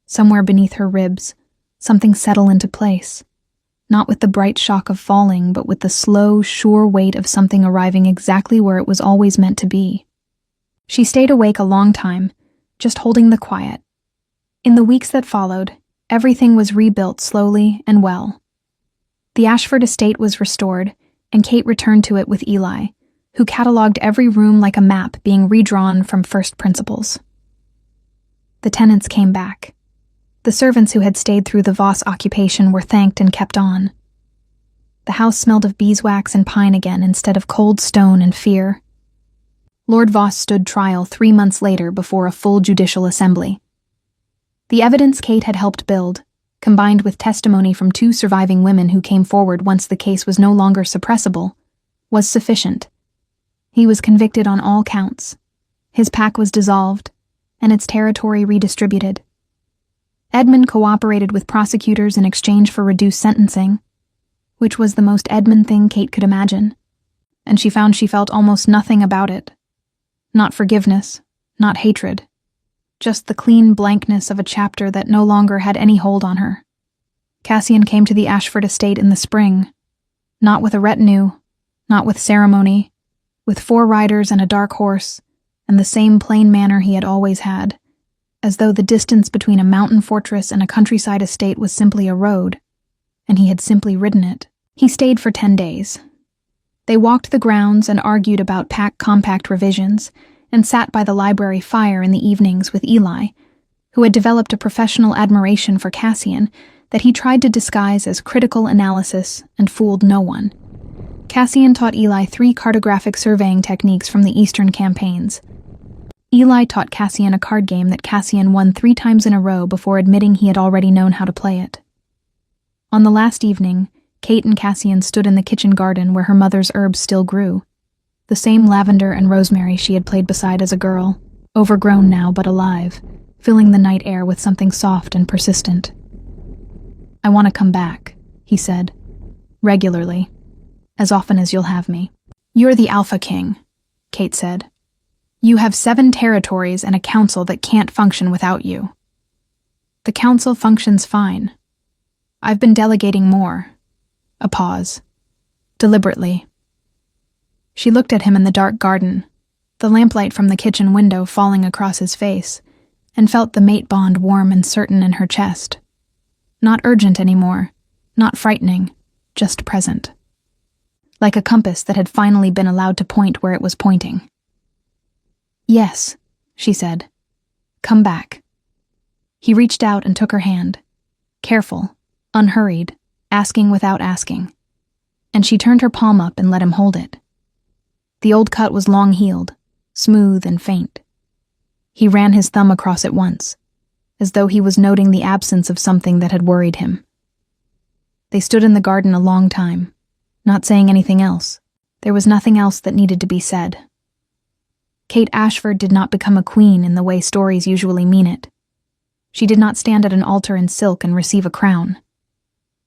somewhere beneath her ribs, something settle into place. Not with the bright shock of falling, but with the slow, sure weight of something arriving exactly where it was always meant to be. She stayed awake a long time, just holding the quiet. In the weeks that followed, everything was rebuilt slowly and well. The Ashford estate was restored, and Kate returned to it with Eli, who catalogued every room like a map being redrawn from first principles. The tenants came back. The servants who had stayed through the Voss occupation were thanked and kept on. The house smelled of beeswax and pine again instead of cold stone and fear. Lord Voss stood trial 3 months later before a full judicial assembly. The evidence Kate had helped build, combined with testimony from 2 surviving women who came forward once the case was no longer suppressible, was sufficient. He was convicted on all counts. His pack was dissolved, and its territory redistributed. Edmund cooperated with prosecutors in exchange for reduced sentencing, which was the most Edmund thing Kate could imagine, and she found she felt almost nothing about it. Not forgiveness, not hatred, just the clean blankness of a chapter that no longer had any hold on her. Cassian came to the Ashford estate in the spring, not with a retinue, not with ceremony, with 4 riders and a dark horse, and the same plain manner he had always had, as though the distance between a mountain fortress and a countryside estate was simply a road, and he had simply ridden it. He stayed for 10 days. They walked the grounds and argued about pack compact revisions, and sat by the library fire in the evenings with Eli, who had developed a professional admiration for Cassian that he tried to disguise as critical analysis and fooled no one. Cassian taught Eli 3 cartographic surveying techniques from the Eastern campaigns, Eli taught Cassian a card game that Cassian won 3 times in a row before admitting he had already known how to play it. On the last evening, Kate and Cassian stood in the kitchen garden where her mother's herbs still grew. The same lavender and rosemary she had played beside as a girl, overgrown now but alive, filling the night air with something soft and persistent. "I want to come back," he said. "Regularly. As often as you'll have me." "You're the Alpha King," Kate said. "You have 7 territories and a council that can't function without you." "The council functions fine. I've been delegating more." A pause. Deliberately. She looked at him in the dark garden, the lamplight from the kitchen window falling across his face, and felt the mate bond warm and certain in her chest. Not urgent anymore, not frightening, just present. Like a compass that had finally been allowed to point where it was pointing. "Yes," she said. "Come back." He reached out and took her hand, careful, unhurried, asking without asking, and she turned her palm up and let him hold it. The old cut was long-healed, smooth and faint. He ran his thumb across it once, as though he was noting the absence of something that had worried him. They stood in the garden a long time, not saying anything else. There was nothing else that needed to be said. Kate Ashford did not become a queen in the way stories usually mean it. She did not stand at an altar in silk and receive a crown.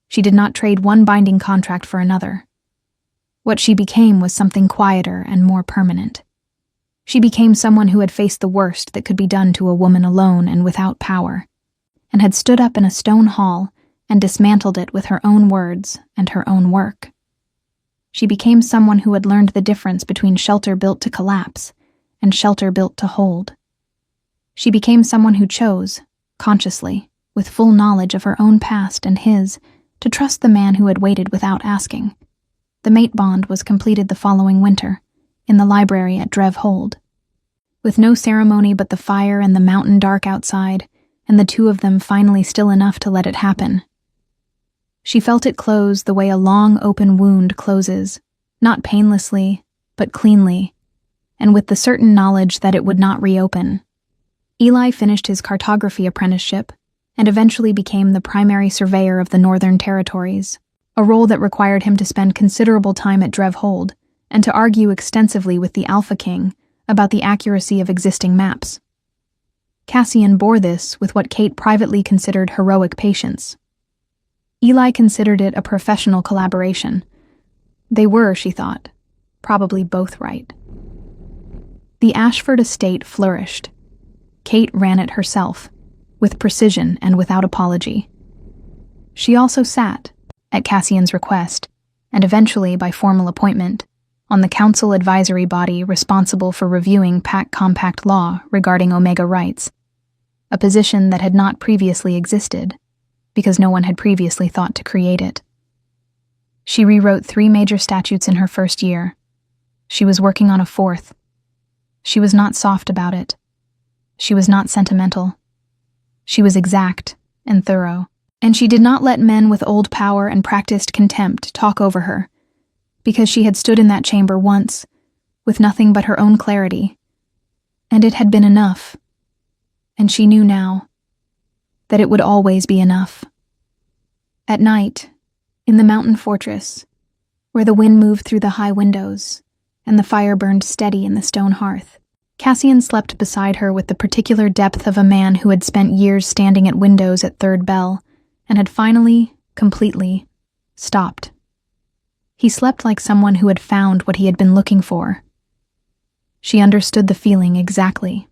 She did not trade one binding contract for another. What she became was something quieter and more permanent. She became someone who had faced the worst that could be done to a woman alone and without power, and had stood up in a stone hall and dismantled it with her own words and her own work. She became someone who had learned the difference between shelter built to collapse and shelter built to hold. She became someone who chose, consciously, with full knowledge of her own past and his, to trust the man who had waited without asking. The mate bond was completed the following winter, in the library at Drev Hold. With no ceremony but the fire and the mountain dark outside, and the two of them finally still enough to let it happen. She felt it close the way a long open wound closes, not painlessly, but cleanly, and with the certain knowledge that it would not reopen. Eli finished his cartography apprenticeship, and eventually became the primary surveyor of the Northern Territories, a role that required him to spend considerable time at Drev Hold, and to argue extensively with the Alpha King about the accuracy of existing maps. Cassian bore this with what Kate privately considered heroic patience. Eli considered it a professional collaboration. They were, she thought, probably both right. The Ashford estate flourished. Kate ran it herself, with precision and without apology. She also sat, at Cassian's request, and eventually by formal appointment, on the council advisory body responsible for reviewing Pact Compact law regarding Omega rights, a position that had not previously existed, because no one had previously thought to create it. She rewrote 3 major statutes in her first year. She was working on a 4th. She was not soft about it. She was not sentimental. She was exact and thorough. And she did not let men with old power and practiced contempt talk over her, because she had stood in that chamber once, with nothing but her own clarity, and it had been enough, and she knew now that it would always be enough. At night, in the mountain fortress, where the wind moved through the high windows, and the fire burned steady in the stone hearth, Cassian slept beside her with the particular depth of a man who had spent years standing at windows at Third Bell, and had finally, completely, stopped. He slept like someone who had found what he had been looking for. She understood the feeling exactly.